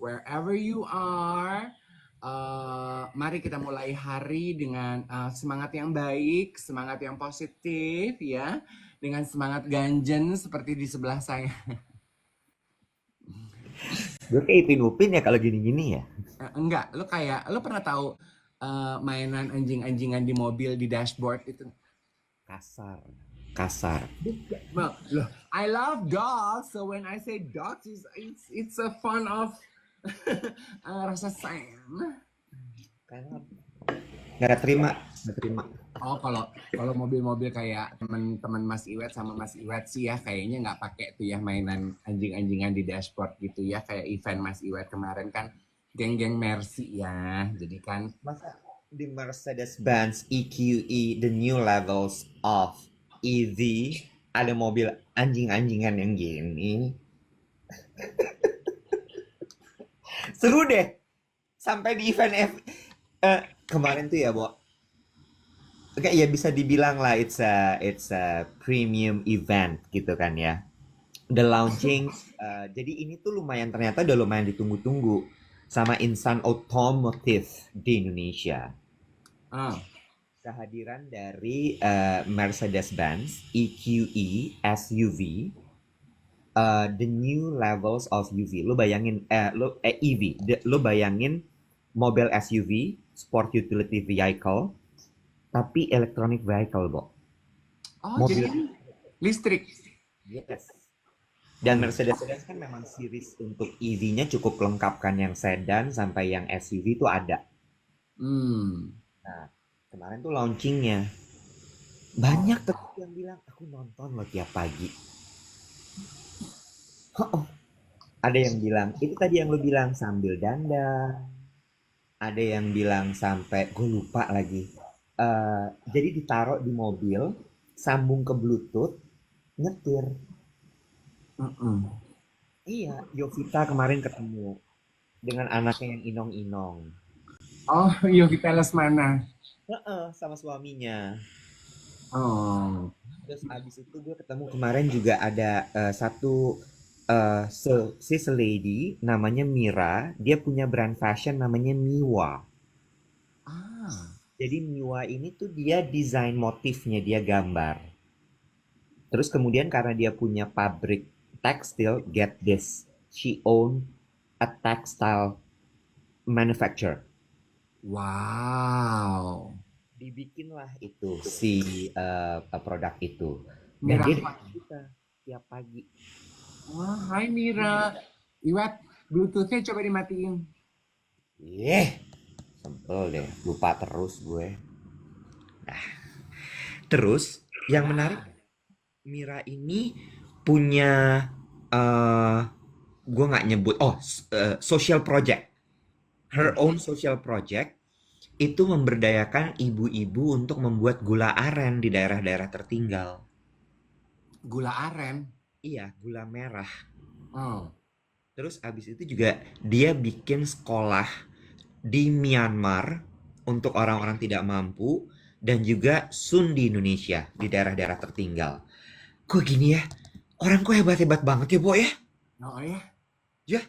wherever you are. Mari kita mulai hari dengan semangat yang baik, semangat yang positif ya, dengan semangat ganjen seperti di sebelah saya. Gue kayak Ipin Upin ya kalau gini-gini ya. Enggak, lo pernah tahu mainan anjing-anjingan di mobil di dashboard itu? Kasar. Kasar. Well, look, I love dogs, so when I say dogs, it's a fun of rasa sayang. Karena nggak terima, nggak terima. Oh, kalau mobil-mobil kayak teman-teman Mas Iwet sama Mas Iwet sih ya, kayaknya nggak pakai tuh ya mainan anjing-anjingan di dashboard gitu ya, kayak event Mas Iwet kemarin kan geng-geng Mercy ya, jadi kan. Masa di Mercedes-Benz EQE, the new levels of EV, ada mobil anjing-anjingan yang gini. Seru deh. Sampai di event kemarin tuh ya, Bo. Oke, ya bisa dibilang lah it's a premium event gitu kan ya. The launching, jadi ini tuh ternyata udah lumayan ditunggu-tunggu sama insan otomotif di Indonesia. Kehadiran dari Mercedes-Benz EQE SUV, the new levels of UV. Lo bayangin EV, lo bayangin mobil SUV, sport utility vehicle, tapi electronic vehicle, Bo. Oh, mobil jadi listrik. Yes. Dan Mercedes-Benz kan memang series untuk EV-nya cukup lengkap kan, yang sedan sampai yang SUV itu ada. Nah, kemarin tuh launchingnya banyak tuh yang bilang aku nonton loh tiap pagi. Ada yang bilang itu tadi yang lo bilang sambil dandan. Ada yang bilang sampai gue lupa lagi. Jadi ditaruh di mobil, sambung ke Bluetooth, nyetir. Iya, Yovita kemarin ketemu dengan anaknya yang inong-inong. Oh, Yovita Lesmana. Sama suaminya. Oh. Terus abis itu gue ketemu kemarin juga ada satu lady namanya Mira, dia punya brand fashion namanya Miwa. Jadi Miwa ini tuh dia desain motifnya, dia gambar. Terus kemudian karena dia punya pabrik tekstil, get this, she own a textile manufacturer. Wow. Dibikinlah itu si produk itu. Dan dia kita tiap pagi. Wah, hai Mira. Iwat, Bluetooth-nya coba dimatiin. Sempel deh, lupa terus gue. Nah, terus yang menarik, Mira ini punya gue nggak nyebut social project, her own social project, itu memberdayakan ibu-ibu untuk membuat gula aren di daerah-daerah tertinggal. Gula aren? Iya, gula merah. Terus abis itu juga dia bikin sekolah di Myanmar untuk orang-orang tidak mampu, dan juga Sun di Indonesia di daerah-daerah tertinggal. Kok gini ya? Orang kok hebat-hebat banget ya, Bo ya? Oh ya? Ya.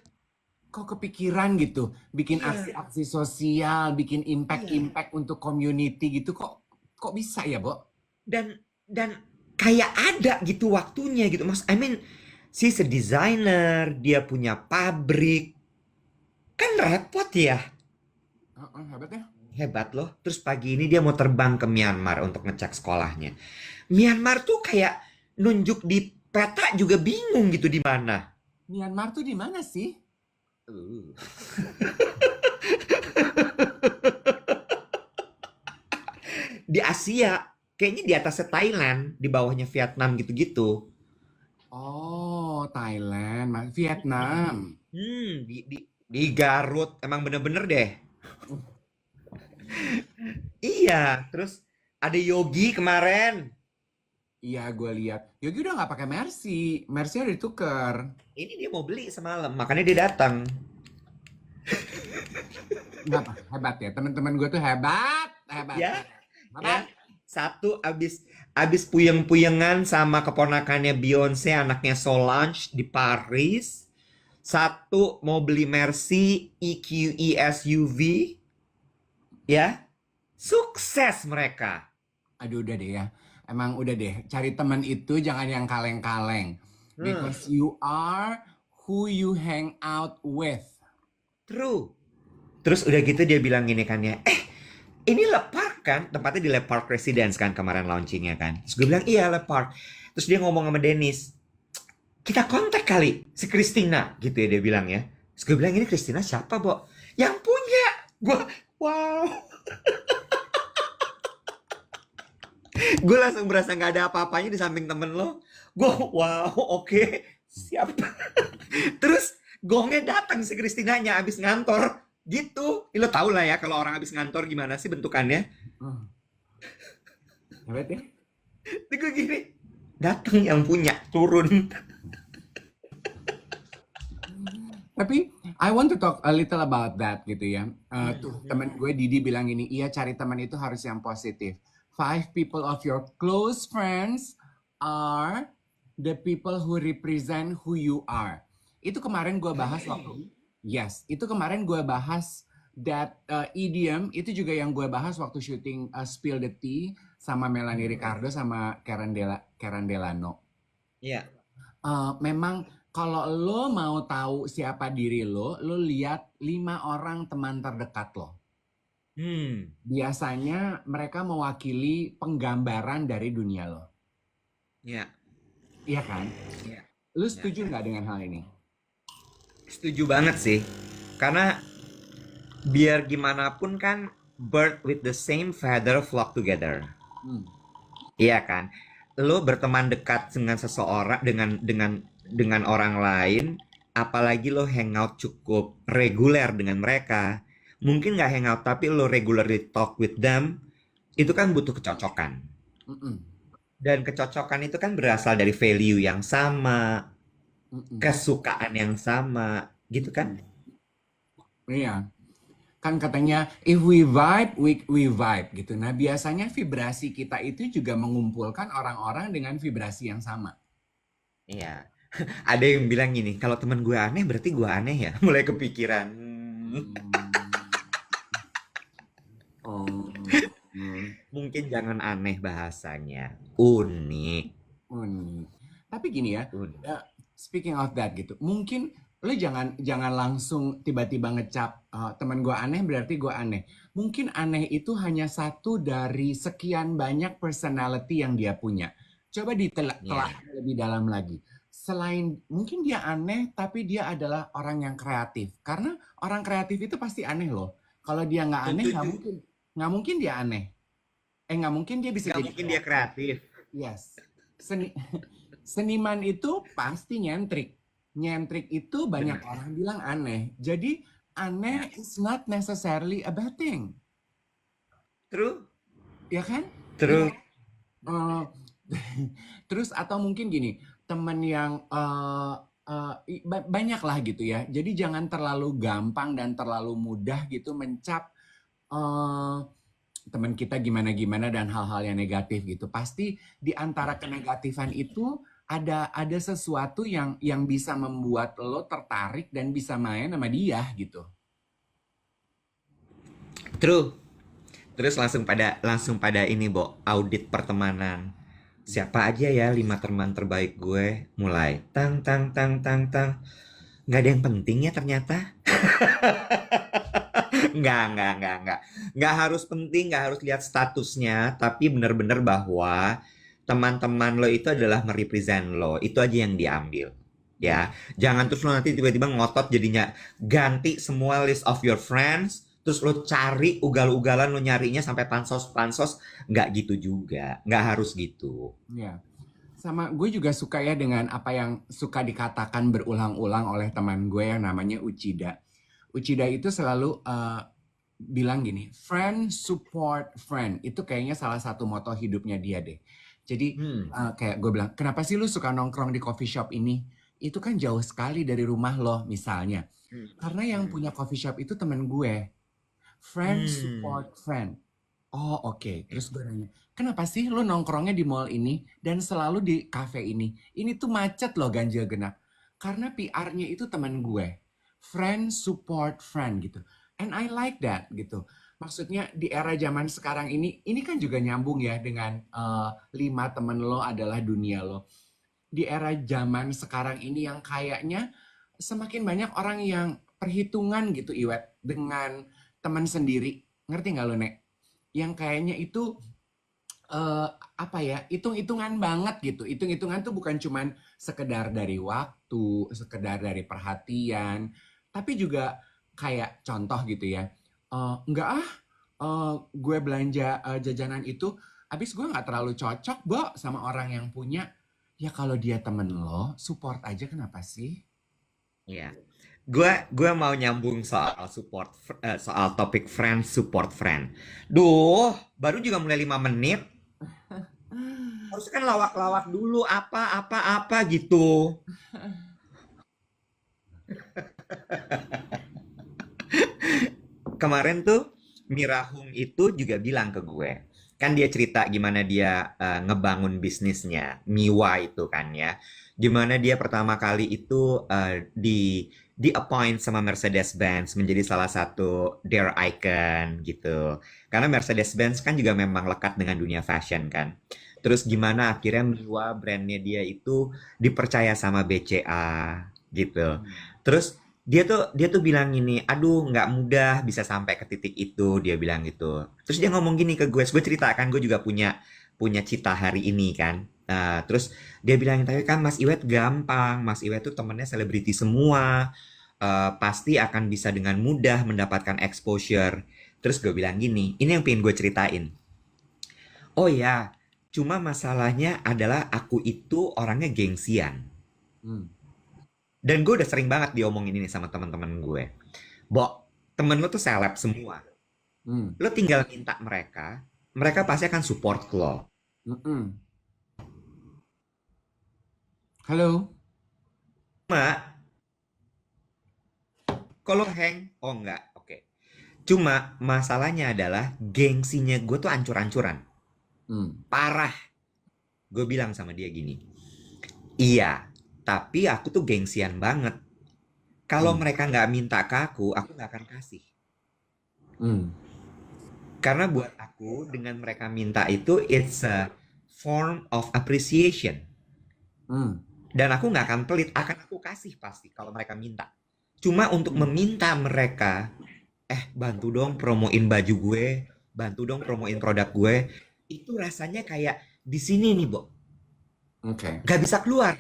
Kok kepikiran gitu, bikin aksi-aksi sosial, bikin impact untuk community gitu, kok bisa ya, Bo? Dan kayak ada gitu waktunya gitu, Mas. I mean, she's a designer, dia punya pabrik, kan repot ya. Hebat ya? Hebat loh. Terus pagi ini dia mau terbang ke Myanmar untuk ngecek sekolahnya. Myanmar tuh kayak nunjuk di peta juga bingung gitu di mana. Myanmar tuh di mana sih? Di Asia, kayaknya di atasnya Thailand, di bawahnya Vietnam gitu-gitu. Oh, Thailand, Vietnam. Di Garut, emang bener-bener deh. Iya, terus ada Yogi kemarin. Iya, gue lihat. Yogi udah nggak pakai Mercy. Mercy udah ditukar. Ini dia mau beli semalam, makanya dia datang. Kenapa? Hebat ya, teman-teman gue tuh hebat. Ya. Satu abis puyeng-puyengan sama keponakannya Beyonce, anaknya Solange di Paris. Satu mau beli Mercy EQE SUV, ya, sukses mereka. Aduh udah deh ya. Emang udah deh, cari teman itu jangan yang kaleng-kaleng. Hmm, Because you are who you hang out with. true. Terus udah gitu dia bilang gini kan ya, ini Le Park kan? Tempatnya di Le Park Residence kan kemarin launchingnya kan. Terus gue bilang, iya Le Park. Terus dia ngomong sama Dennis, kita kontak kali si Christina gitu ya dia bilang ya. Terus gue bilang, ini Christina siapa, Bo? Yang punya. Gue, wow. Gue langsung berasa nggak ada apa-apanya di samping temen lo. Gue, wow, oke, siap. Terus gongnya datang si Christinanya abis ngantor. Gitu. Lo tau lah ya kalau orang abis ngantor gimana sih bentukannya. Oh, hebat ya. Terus gue gini, datang yang punya, turun. Tapi I want to talk a little about that gitu ya. Tuh teman gue Didi bilang gini, iya cari teman itu harus yang positif. 5 people of your close friends are the people who represent who you are. Itu kemarin gue bahas waktu, yes, itu kemarin gue bahas that idiom, itu juga yang gue bahas waktu syuting Spill the Tea sama Melanie Ricardo sama Karen Delano. Iya. Memang kalau lo mau tahu siapa diri lo lihat 5 orang teman terdekat lo. Biasanya mereka mewakili penggambaran dari dunia lo. Iya. Iya kan? Iya. Lo setuju nggak dengan hal ini? Setuju banget sih. Karena biar gimana pun kan bird with the same feather flock together. Hmm. Iya kan? Lo berteman dekat dengan seseorang dengan orang lain, apalagi lo hangout cukup reguler dengan mereka. Mungkin nggak hangout tapi lo regularly talk with them, itu kan butuh kecocokan. Mm-mm. Dan kecocokan itu kan berasal dari value yang sama, Mm-mm. kesukaan yang sama, gitu kan? Iya. Kan katanya if we vibe, we vibe gitu. Nah biasanya vibrasi kita itu juga mengumpulkan orang-orang dengan vibrasi yang sama. Iya. Ada yang bilang gini, kalau teman gue aneh berarti gue aneh ya. Mulai kepikiran. Oh. Mungkin jangan aneh bahasanya. Unik. Unik. Tapi gini ya, Unik. speaking of that gitu, mungkin lo jangan langsung tiba-tiba ngecap teman gue aneh berarti gue aneh. Mungkin aneh itu hanya satu dari sekian banyak personality yang dia punya. Coba ditelah lebih dalam lagi. Selain mungkin dia aneh, tapi dia adalah orang yang kreatif. Karena orang kreatif itu pasti aneh loh. Kalau dia nggak aneh, nggak mungkin dia aneh. Nggak mungkin dia bisa Nggak jadi mungkin dia kreatif. Yes. Seniman itu pasti nyentrik. Nyentrik itu banyak orang bilang aneh. Jadi aneh is not necessarily a bad thing. True. Ya kan? True. Eh, terus atau mungkin gini, temen yang banyak lah gitu ya. Jadi jangan terlalu gampang dan terlalu mudah gitu mencap teman kita gimana-gimana dan hal-hal yang negatif gitu. Pasti di antara kenegatifan itu ada sesuatu yang bisa membuat lo tertarik dan bisa main sama dia gitu. True. Terus langsung pada ini, Bo, audit pertemanan. Siapa aja ya 5 teman terbaik gue? Mulai tang tang tang tang tang. Nggak ada yang penting ya ternyata. Nggak. Nggak harus penting, nggak harus lihat statusnya, tapi bener-bener bahwa teman-teman lo itu adalah merepresent lo. Itu aja yang diambil. Ya, jangan terus lo nanti tiba-tiba ngotot jadinya ganti semua list of your friends, terus lo cari ugal-ugalan lo nyarinya sampai pansos-pansos, nggak gitu juga, nggak harus gitu. Ya, sama gue juga suka ya dengan apa yang suka dikatakan berulang-ulang oleh teman gue yang namanya Uchida. Uchida itu selalu bilang gini, friend support friend. Itu kayaknya salah satu moto hidupnya dia deh. Jadi kayak gue bilang, kenapa sih lu suka nongkrong di coffee shop ini? Itu kan jauh sekali dari rumah lo misalnya. Karena yang punya coffee shop itu temen gue. Friend support friend. Oh oke. Terus gue nanya, kenapa sih lu nongkrongnya di mall ini dan selalu di cafe ini? Ini tuh macet loh ganjil genap. karena PR-nya itu teman gue. Friend support friend gitu. And I like that gitu. Maksudnya di era zaman sekarang ini kan juga nyambung ya dengan 5 temen lo adalah dunia lo. Di era zaman sekarang ini yang kayaknya semakin banyak orang yang perhitungan gitu Iwet dengan teman sendiri. Ngerti nggak lo Nek? Yang kayaknya itu apa ya, hitung-hitungan banget gitu. Hitung-hitungan tuh bukan cuman sekedar dari waktu, sekedar dari perhatian, tapi juga kayak contoh gitu ya. Enggak gue belanja jajanan itu, habis gue nggak terlalu cocok, Bo, sama orang yang punya. Ya kalau dia temen lo, support aja kenapa sih? Iya. Gue mau nyambung soal soal topik friend support friend. Duh, baru juga mulai 5 menit. Harusnya kan lawak-lawak dulu apa gitu. Kemarin tuh Mirahung itu juga bilang ke gue. Kan dia cerita gimana dia ngebangun bisnisnya, Miwa itu kan ya. Gimana dia pertama kali itu di appoint sama Mercedes-Benz menjadi salah satu their icon gitu. Karena Mercedes-Benz kan juga memang lekat dengan dunia fashion kan. Terus gimana akhirnya Miwa brandnya dia itu dipercaya sama BCA gitu. Terus dia tuh bilang gini, aduh nggak mudah bisa sampai ke titik itu, dia bilang gitu. Terus dia ngomong gini ke gue ceritakan gue juga punya punya cita hari ini kan. Nah, terus dia bilang, tapi kan Mas Iwet gampang, Mas Iwet tuh temennya selebriti semua, pasti akan bisa dengan mudah mendapatkan exposure. Terus gue bilang gini, ini yang pengen gue ceritain. Oh ya, cuma masalahnya adalah aku itu orangnya gengsian. Hmm. Dan gue udah sering banget diomongin ini sama teman-teman gue. Bo, temen lo tuh seleb semua. Hmm. Lo tinggal minta mereka, mereka pasti akan support lo. Mm-mm. Halo? Cuma, kalau hang, oh enggak, oke. Cuma, masalahnya adalah gengsinya gue tuh ancur-ancuran. Hmm. Parah. Gue bilang sama dia gini, iya, tapi aku tuh gengsian banget. Kalau Hmm. mereka nggak minta ke aku nggak akan kasih. Hmm. Karena buat aku, dengan mereka minta itu, it's a form of appreciation. Hmm. Dan aku nggak akan pelit, akan aku kasih pasti kalau mereka minta. Cuma untuk Hmm. meminta mereka, bantu dong promoin baju gue, bantu dong promoin produk gue, itu rasanya kayak di sini nih, Bo, Oke. nggak bisa keluar,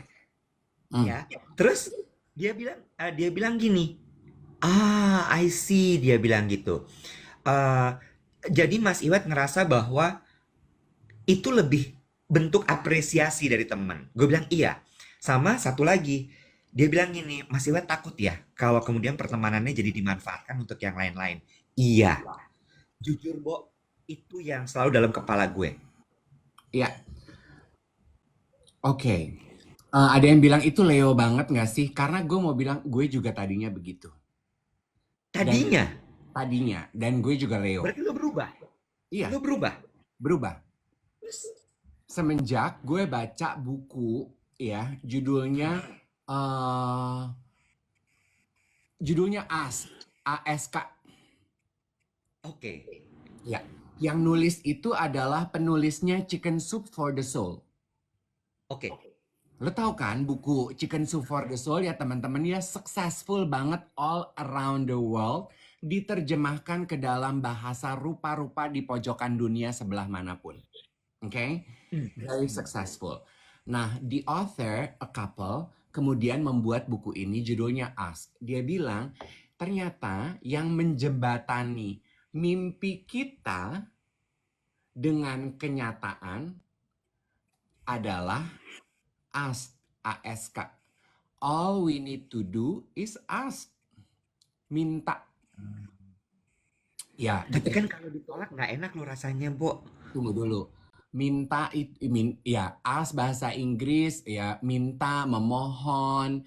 Hmm. ya. Terus dia bilang gini, I see, dia bilang gitu. Eh, jadi Mas Iwet ngerasa bahwa itu lebih bentuk apresiasi dari teman. Gue bilang iya. Sama satu lagi, dia bilang gini, Mas Iwan takut ya kalau kemudian pertemanannya jadi dimanfaatkan untuk yang lain-lain. Iya, jujur Bo, itu yang selalu dalam kepala gue. Ya, oke. Ada yang bilang itu Leo banget nggak sih? Karena gue mau bilang gue juga tadinya begitu. Dan Tadinya, dan gue juga Leo. berarti lo berubah. Iya, Lo berubah. berubah. Semenjak gue baca buku ya, eh judulnya ASK. Oke, Ya, yang nulis itu adalah penulisnya Chicken Soup for the Soul. oke. Lo tau kan buku Chicken Soup for the Soul ya teman-teman ya successful banget all around the world. Diterjemahkan ke dalam bahasa rupa-rupa di pojokan dunia sebelah manapun. Oke? Hmm. Very successful. Nah, the author, a couple, kemudian membuat buku ini judulnya Ask. Dia bilang, ternyata yang menjembatani mimpi kita dengan kenyataan adalah ask, ASK. All we need to do is ask. Minta. Ya, Tapi gitu. kan kalau ditolak nggak enak lo rasanya, Bo. Tunggu dulu. Minta ya ask bahasa Inggris ya minta memohon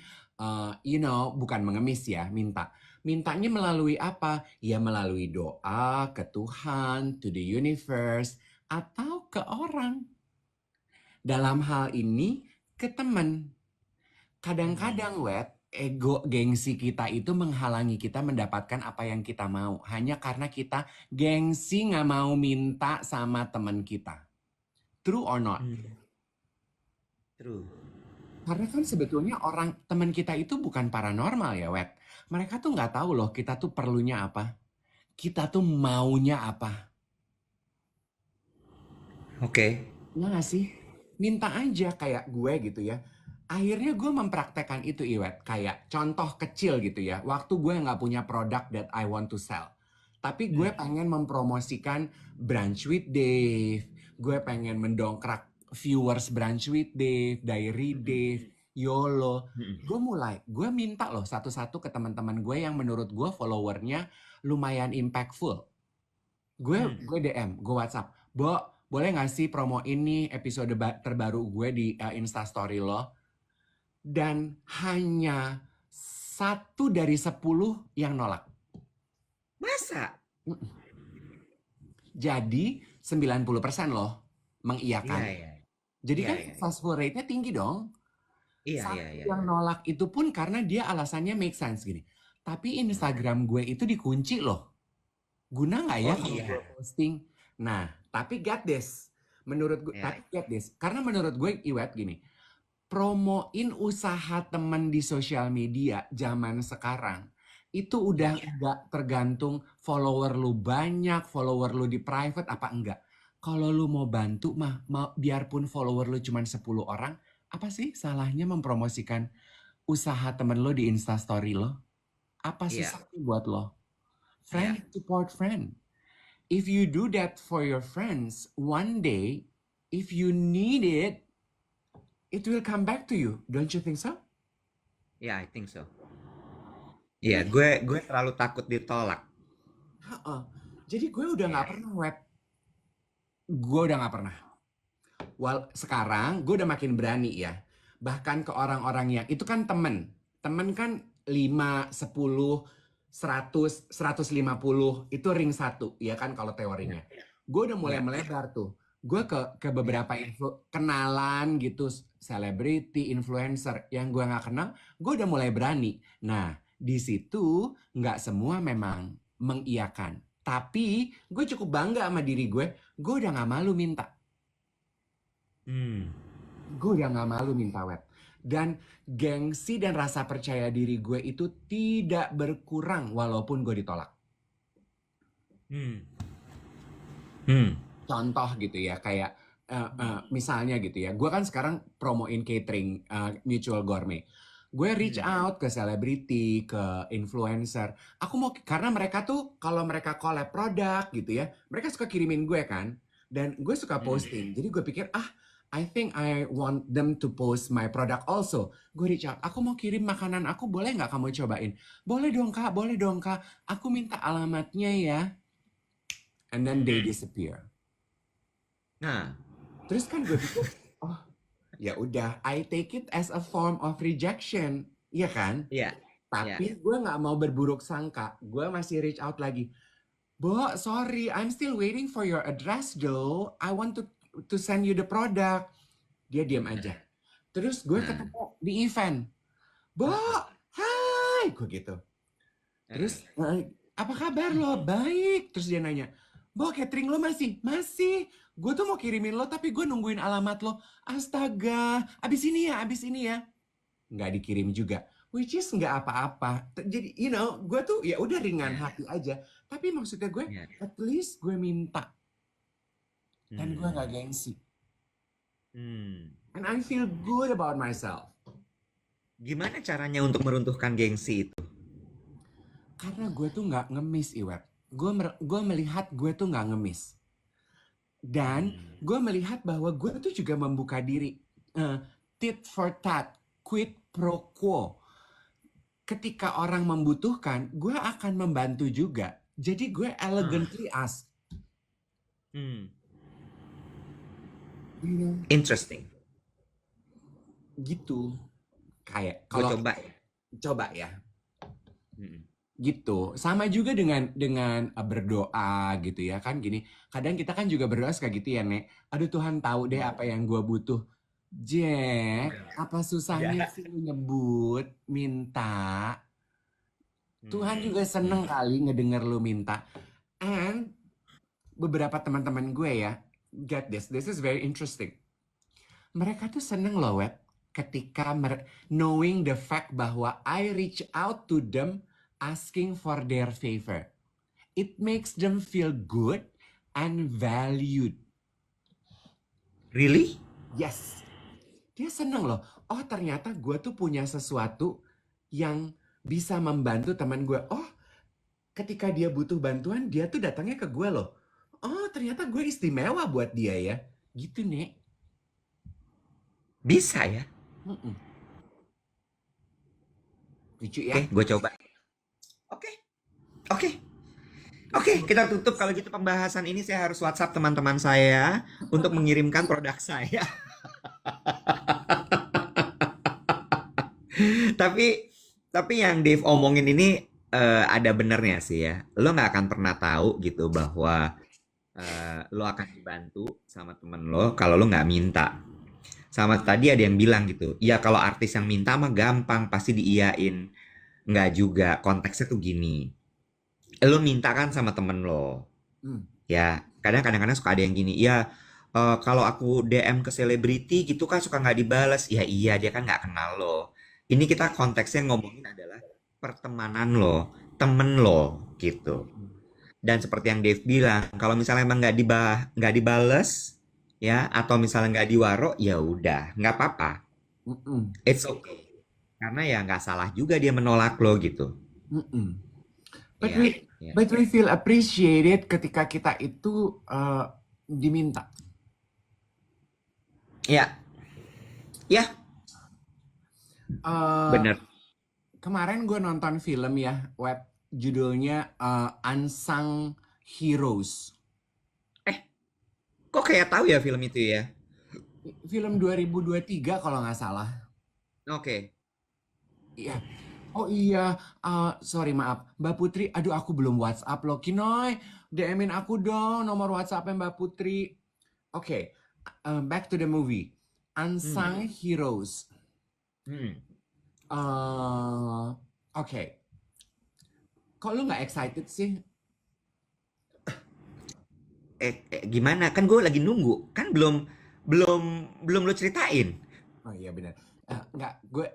bukan mengemis ya minta. Mintanya melalui apa? Ya melalui doa ke Tuhan, to the universe atau ke orang. Dalam hal ini ke teman. Kadang-kadang, ego gengsi kita itu menghalangi kita mendapatkan apa yang kita mau. Hanya karena kita gengsi nggak mau minta sama teman kita. True or not? True. Karena kan sebetulnya teman kita itu bukan paranormal ya, Mereka tuh nggak tahu loh kita tuh perlunya apa. Kita tuh maunya apa. Oke. Ya nggak sih? Minta aja kayak gue gitu ya. Akhirnya gue mempraktekkan itu, Iwet. Kayak contoh kecil gitu ya. Waktu gue nggak punya produk that I want to sell. Tapi gue pengen mempromosikan Brunch with Dave. Gue pengen mendongkrak viewers Brunch with Dave, Diary Dave, YOLO. Gue minta loh satu-satu ke teman-teman gue yang menurut gue followernya lumayan impactful. Gue DM, gue WhatsApp. Boleh gak sih promo ini episode terbaru gue di Instastory lo? Dan hanya 1 dari 10 yang nolak. Masa? Jadi 90% loh mengiyakan. Iya. Jadi kan successful rate-nya tinggi dong. Iya. Yang nolak itu pun karena dia alasannya make sense gini. Tapi Instagram gue itu dikunci loh. Guna nggak ya kalau gue posting? Nah, tapi get this. Karena menurut gue, Iwet, gini. Promoin usaha temen di sosial media zaman sekarang. Itu udah nggak tergantung follower lu banyak, follower lu di private apa enggak. Kalau lu mau bantu biarpun follower lu cuma 10 orang, apa sih salahnya mempromosikan usaha temen lo di Instastory lo? Apa susahnya buat lo? Friend support friend. If you do that for your friends, one day, if you need it, it will come back to you. Don't you think so? Yeah, I think so. Iya, gue terlalu takut ditolak. Jadi gue udah nggak pernah, Gue udah nggak pernah. Sekarang gue udah makin berani ya. Bahkan ke orang-orang yang itu kan temen kan 5, 10, 100, 150 itu ring 1 ya kan kalau teorinya. Gue udah mulai melebar tuh. Gue ke beberapa kenalan gitu, selebriti, influencer yang gue nggak kenal, gue udah mulai berani. Nah, di situ nggak semua memang mengiyakan. Tapi gue cukup bangga sama diri gue udah nggak malu minta. Gue udah nggak malu minta, Dan gengsi dan rasa percaya diri gue itu tidak berkurang walaupun gue ditolak. Contoh gitu ya, kayak misalnya gitu ya, gue kan sekarang promoin catering Mutual Gourmet. Gue reach out ke selebriti, ke influencer. Karena mereka tuh kalau mereka collab produk gitu ya, mereka suka kirimin gue kan. Dan gue suka posting. Jadi gue pikir, I think I want them to post my product also. Gue reach out, aku mau kirim makanan aku, boleh nggak kamu cobain? Boleh dong kak, aku minta alamatnya ya. And then they disappear. Nah, terus kan gue pikir, ya udah, I take it as a form of rejection, iya kan? Iya. Tapi gue nggak mau berburuk sangka, gue masih reach out lagi. Bo, sorry, I'm still waiting for your address though. I want to send you the product. Dia diam aja. Terus gue ketemu di event. Bo, hai, gue gitu. Terus, apa kabar lo? Baik. Terus dia nanya, Bo, catering lo masih? Masih. Gue tuh mau kirimin lo, tapi gue nungguin alamat lo. Astaga, abis ini ya. Nggak dikirim juga. Which is nggak apa-apa. Jadi, gue tuh ya udah ringan hati aja. Tapi maksudnya gue, at least gue minta. Dan gue nggak gengsi. And I feel good about myself. Gimana caranya untuk meruntuhkan gengsi itu? Karena gue tuh nggak ngemis, Iwet. Gue melihat gue tuh nggak ngemis. Dan gue melihat bahwa gue tuh juga membuka diri. Tit for tat, quid pro quo. Ketika orang membutuhkan, gue akan membantu juga. Jadi gue elegantly ask. Interesting. Gitu. Kayak kalau coba ya. Gitu. Sama juga dengan berdoa gitu ya kan gini. Kadang kita kan juga berdoa suka gitu ya, Nek. Aduh Tuhan tahu deh apa yang gue butuh. Jack, Udah. apa susahnya Ya. sih lu nyebut minta? Tuhan juga seneng Hmm. kali ngedenger lu minta. And beberapa teman-teman gue ya, get this is very interesting. Mereka tuh seneng loh, Web, ketika knowing the fact bahwa I reach out to them asking for their favor. It makes them feel good and valued. Really? Yes, dia seneng loh. Oh, ternyata gue tuh punya sesuatu yang bisa membantu teman gue. Oh, ketika dia butuh bantuan, dia tuh datangnya ke gue loh. Oh, ternyata gue istimewa buat dia ya. Gitu, Nek. Bisa ya? Mm-mm. Lucu Oke, ya? gue coba. Oke, oke, oke. Kita tutup kalau gitu pembahasan ini. Saya harus WhatsApp teman-teman saya untuk mengirimkan produk saya. Tapi yang Dave omongin ini ada benernya sih ya. Lo nggak akan pernah tahu gitu bahwa lo akan dibantu sama temen lo kalau lo nggak minta. Sama tadi ada yang bilang gitu, ya kalau artis yang minta mah gampang, pasti diiyain. Nggak juga, konteksnya tuh gini. Lo minta kan sama temen lo, Hmm. ya kadang-kadang suka ada yang gini, ya kalau aku DM ke selebriti gitu kan suka nggak dibales. Ya iya, dia kan nggak kenal lo. Ini kita konteksnya ngomongin adalah pertemanan lo, temen lo gitu. Mm-mm. Dan seperti yang Dave bilang, kalau misalnya emang nggak dibales, ya atau misalnya nggak diwaro, ya udah nggak apa-apa, Mm-mm. it's okay. Karena ya nggak salah juga dia menolak lo gitu. Mm-mm. But Ya, we ya, but we feel appreciated ketika kita itu diminta. ya, ya, Eh, bener. Kemarin gue nonton film ya, Web, judulnya Unsung Heroes. Eh, kok kayak tahu ya film itu ya? Film 2023 kalau nggak salah. Oke. Iya. Oh iya, sorry maaf. Mbak Putri, aduh aku belum WhatsApp lo. Kinoy, DM-in aku dong nomor WhatsApp-nya Mbak Putri. Oke, back to the movie. Hmm, Unsung Heroes. hmm. Oke. Kok lu nggak excited sih? Gimana? Kan gue lagi nunggu. Kan belum, belum, belum lo ceritain. Oh iya benar. Nggak, gue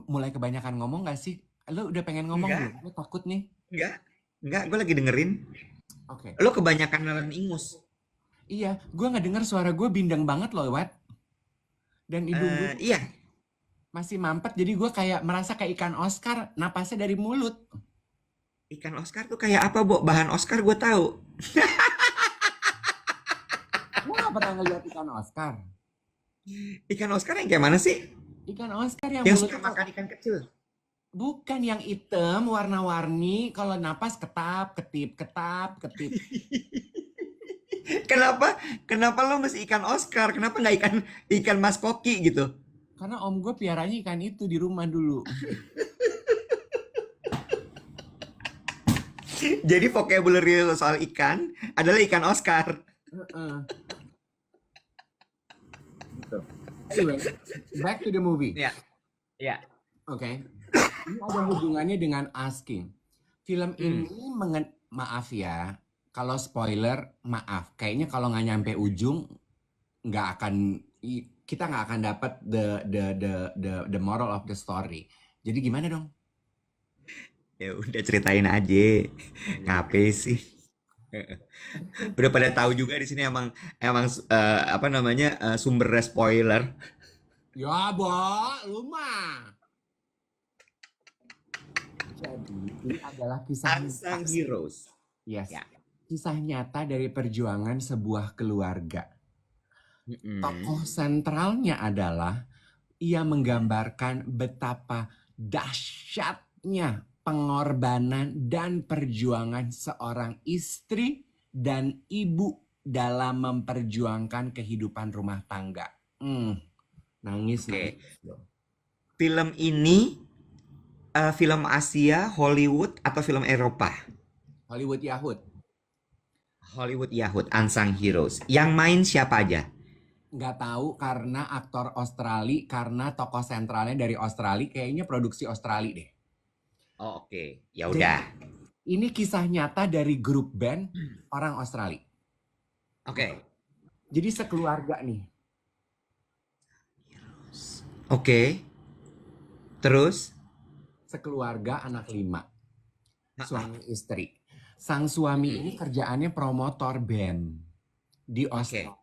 mulai kebanyakan ngomong nggak sih? Lu udah pengen ngomong belum? Enggak, Lu takut nih? enggak, enggak. Gue lagi dengerin. Oke. Lo kebanyakan nelen ingus. Iya, gue nggak dengar suara gue bindeng banget loh, Wat. Dan hidung gue tuh Iya, masih mampet, jadi gue kayak merasa kayak ikan Oscar, napasnya dari mulut. ikan Oscar tuh kayak apa, Bo? Bahan Oscar gue tahu. Lu nggak pernah ngeliat ikan Oscar? Ikan Oscar yang kayak mana sih? Ikan Oscar yang Yang suka mulutnya makan ikan kecil. bukan yang hitam, warna-warni, kalau napas ketap, ketip, ketap, ketip. Kenapa? Kenapa lo mesti ikan Oscar? Kenapa nggak ikan Mas Koki gitu? Karena om gue piaranya ikan itu di rumah dulu. Jadi vocabulary lo soal ikan adalah ikan Oscar. Heeh. Gitu. Anyway, back to the movie. Ya, ya. Oke. Ini ada hubungannya dengan asking. Film Hmm. ini maaf ya, kalau spoiler maaf. Kayaknya kalau nggak nyampe ujung nggak akan kita nggak akan dapat the moral of the story. Jadi gimana dong? Ya udah ceritain aja. Ngapain sih? Udah pada tahu juga di sini emang emang apa namanya sumber spoiler. Ya, Bo, lu mah. Jadi ini adalah kisah nyata. Unsung Heroes. Yes. Ya. Kisah nyata dari perjuangan sebuah keluarga. Tokoh Mm-mm. sentralnya adalah ia menggambarkan betapa dahsyatnya pengorbanan dan perjuangan seorang istri dan ibu dalam memperjuangkan kehidupan rumah tangga. Nangis, Oke. nangis. Film ini film Asia, Hollywood atau film Eropa? Hollywood Yahud. Hollywood Yahud, Unsung Heroes. Yang main siapa aja? Nggak tahu karena aktor Australia, karena tokoh sentralnya dari Australia, kayaknya produksi Australia deh. Oh, oke. Ya Jadi udah. ini kisah nyata dari grup band orang Australia. Oke. Oke. Jadi sekeluarga nih, Oke. Terus? sekeluarga anak 5, Ha-ah. suami istri. Sang suami ini Mm-mm. kerjaannya promotor band di Oke. Australia.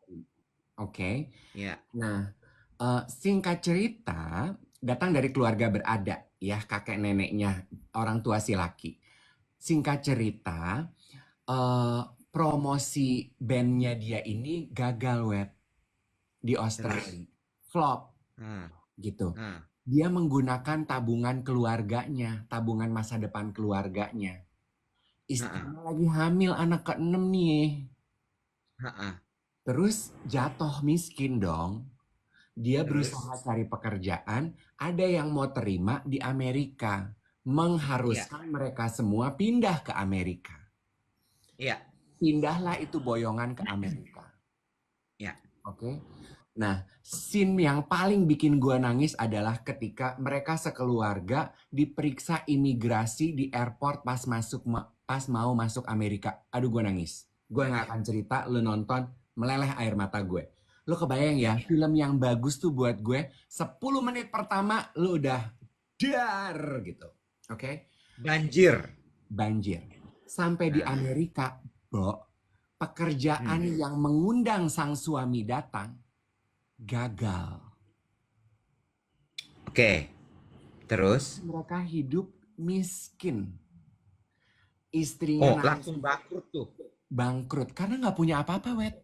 Oke. Ya. Nah, singkat cerita, datang dari keluarga berada, ya kakek neneknya, orang tua si laki. Singkat cerita, eh, promosi bandnya dia ini gagal web di Terus? Australia, flop Ah, gitu. ah, Dia menggunakan tabungan keluarganya, tabungan masa depan keluarganya. ah, Istrinya lagi hamil anak ke-6 nih. ah. Terus jatuh miskin dong. Dia Terus? berusaha cari pekerjaan, ada yang mau terima di Amerika, Ya. mengharuskan mereka semua pindah ke Amerika. Ya. Pindahlah itu boyongan ke Amerika. Ya. Oke. Nah, scene yang paling bikin gua nangis adalah ketika mereka sekeluarga diperiksa imigrasi di airport pas mau masuk Amerika. Aduh, gua nangis. Gua nggak akan cerita, lu nonton meleleh air mata gue. Lu kebayang ya, Ya. film yang bagus tuh buat gue 10 menit pertama lu udah dar gitu. Oke? Banjir. Banjir. Sampai di Nah. Amerika, Bo, pekerjaan Hmm. yang mengundang sang suami datang gagal. Oke. Terus? Mereka hidup miskin. Istrinya Oh, nangis langsung bangkrut tuh. bangkrut karena nggak punya apa-apa, Wet.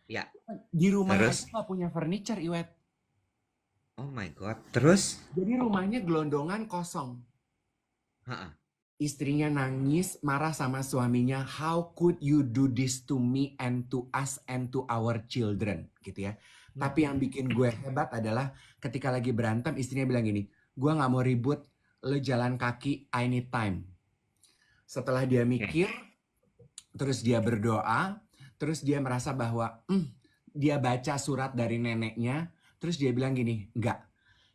Ya. Di rumah aja Terus? nggak punya furniture, Iwet. Oh my God. Terus? Jadi rumahnya gelondongan kosong. Ha-ah. Istrinya nangis, marah sama suaminya. How could you do this to me and to us and to our children, gitu ya. Tapi yang bikin gue hebat adalah ketika lagi berantem, istrinya bilang gini, gue nggak mau ribut, lo jalan kaki, I need time. Setelah dia Oke. mikir, terus dia berdoa, terus dia merasa bahwa dia baca surat dari neneknya, terus dia bilang gini, enggak,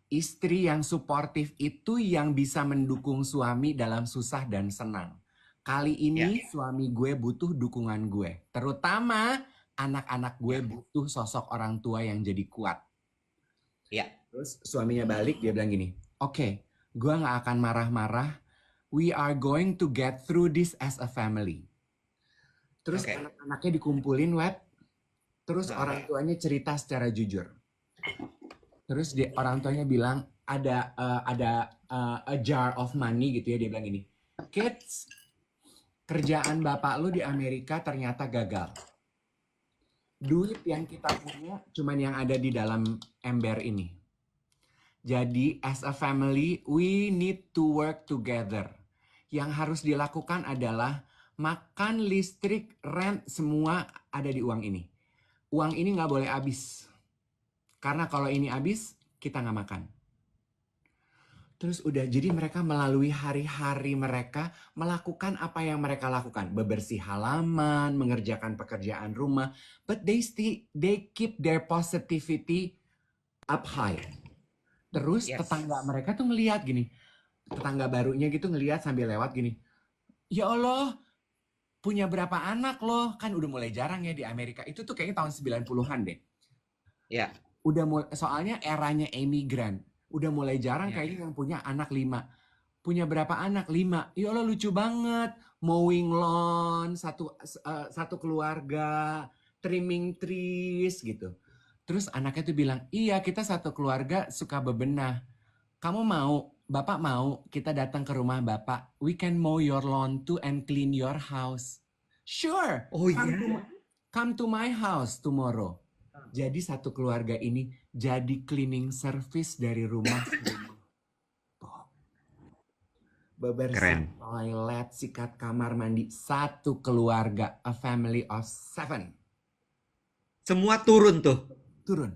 istri yang suportif itu yang bisa mendukung suami dalam susah dan senang. Kali Ya. ini suami gue butuh dukungan gue, terutama anak-anak gue Ya. butuh sosok orang tua yang jadi kuat. Ya. Terus suaminya balik, dia bilang gini, oke, gue gak akan marah-marah, we are going to get through this as a family. Terus Oke. anak-anaknya dikumpulin, Web. Terus Ha-ah. orang tuanya cerita secara jujur. Terus orang tuanya bilang ada a jar of money gitu ya. Dia bilang gini, kids, kerjaan bapak lu di Amerika ternyata gagal. Duit yang kita punya cuman yang ada di dalam ember ini. Jadi as a family, we need to work together. Yang harus dilakukan adalah makan, listrik, rent, semua ada di uang ini. Uang ini nggak boleh habis. Karena kalau ini habis, kita nggak makan. Terus udah, jadi mereka melalui hari-hari mereka melakukan apa yang mereka lakukan. Bebersih halaman, mengerjakan pekerjaan rumah. But they keep their positivity up high. Terus Yes. tetangga mereka tuh ngeliat gini. Tetangga barunya gitu ngeliat sambil lewat gini. Ya Allah, punya berapa anak loh? Kan udah mulai jarang ya di Amerika. Itu tuh kayaknya tahun 90-an deh. Ya. Udah mulai, soalnya eranya emigran. Udah mulai jarang Ya. kayaknya yang punya anak 5. Punya berapa anak? 5. Ya Allah, lucu banget. Mowing lawn, satu keluarga, trimming trees gitu. Terus anaknya tuh bilang, iya kita satu keluarga suka bebenah. Kamu mau, Bapak mau kita datang ke rumah Bapak. We can mow your lawn too and clean your house. Sure, Oh iya. come to my house tomorrow. Jadi satu keluarga ini jadi cleaning service dari rumah ke rumah. Bebersih Keren. toilet, sikat kamar mandi. Satu keluarga, a family of 7. Semua turun tuh. Turun.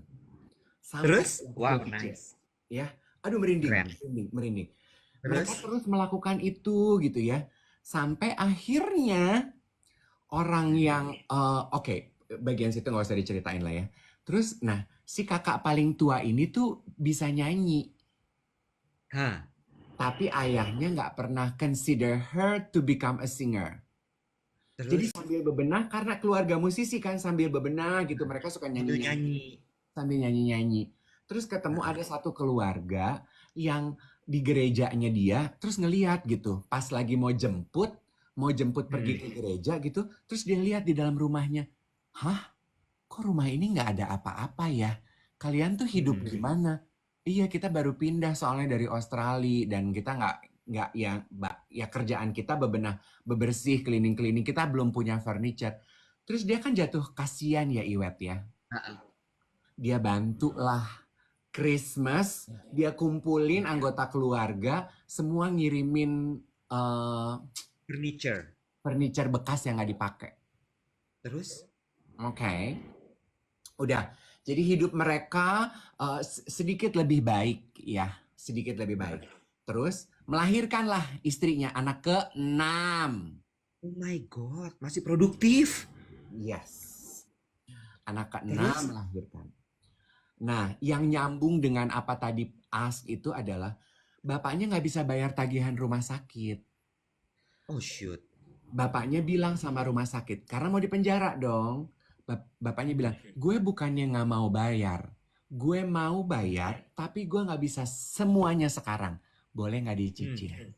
Sampai Terus? Wow, nice. Ya, aduh merinding, Keren. merinding. Terus? Mereka terus melakukan itu gitu ya. Sampai akhirnya orang yang, oke, bagian situ nggak usah diceritain lah ya. Terus, nah, si kakak paling tua ini tuh bisa nyanyi. Hah, Tapi ayahnya nggak pernah consider her to become a singer. Jadi terus sambil bebenah, karena keluarga musisi kan sambil bebenah gitu. Mereka suka sambil nyanyi-nyanyi. nyanyi. Sambil nyanyi-nyanyi. Terus ketemu ada satu keluarga yang di gerejanya dia, terus ngeliat gitu. Pas lagi mau jemput pergi ke gereja gitu. Terus dia lihat di dalam rumahnya. Hah? Kok rumah ini nggak ada apa-apa ya? Kalian tuh hidup gimana? Iya, kita baru pindah soalnya dari Australia dan kita nggak ya ya kerjaan kita bebersih, cleaning, kita belum punya furniture. Terus dia kan jatuh kasihan ya Iwet ya. Heeh. Dia bantulah Christmas, dia kumpulin anggota keluarga, semua ngirimin eh, Furniture. furniture bekas yang nggak dipakai. Terus? Oke. Udah, jadi hidup mereka sedikit lebih baik ya, sedikit lebih baik. Terus melahirkanlah istrinya anak ke-6. Oh my God, masih produktif. Yes, anak ke-6 Terus? melahirkan. Nah, yang nyambung dengan apa tadi ask itu adalah bapaknya nggak bisa bayar tagihan rumah sakit. Oh shoot. Bapaknya bilang sama rumah sakit, karena mau dipenjara dong. Bapaknya bilang, gue bukannya nggak mau bayar. Gue mau bayar, tapi gue nggak bisa semuanya sekarang. Boleh nggak dicicil?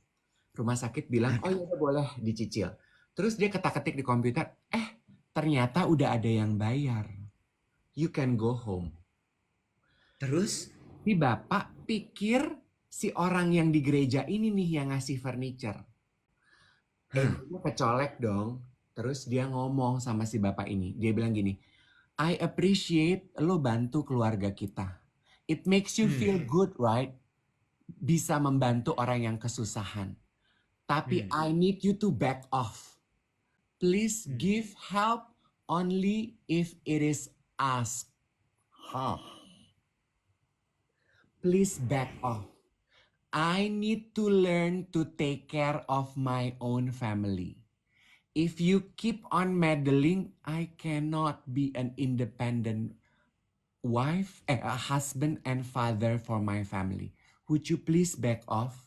Rumah sakit bilang, oh iya boleh dicicil. Terus dia ketak-ketik di komputer, ternyata udah ada yang bayar. You can go home. Terus? Si bapak pikir si orang yang di gereja ini nih yang ngasih furniture. Egonya kecolek dong. Terus dia ngomong sama si bapak ini. Dia bilang gini, I appreciate lo bantu keluarga kita. It makes you feel good, right? Bisa membantu orang yang kesusahan. Tapi I need you to back off. Please give help only if it is asked. Please back off. I need to learn to take care of my own family. If you keep on meddling, I cannot be an independent wife, a husband and father for my family. Would you please back off?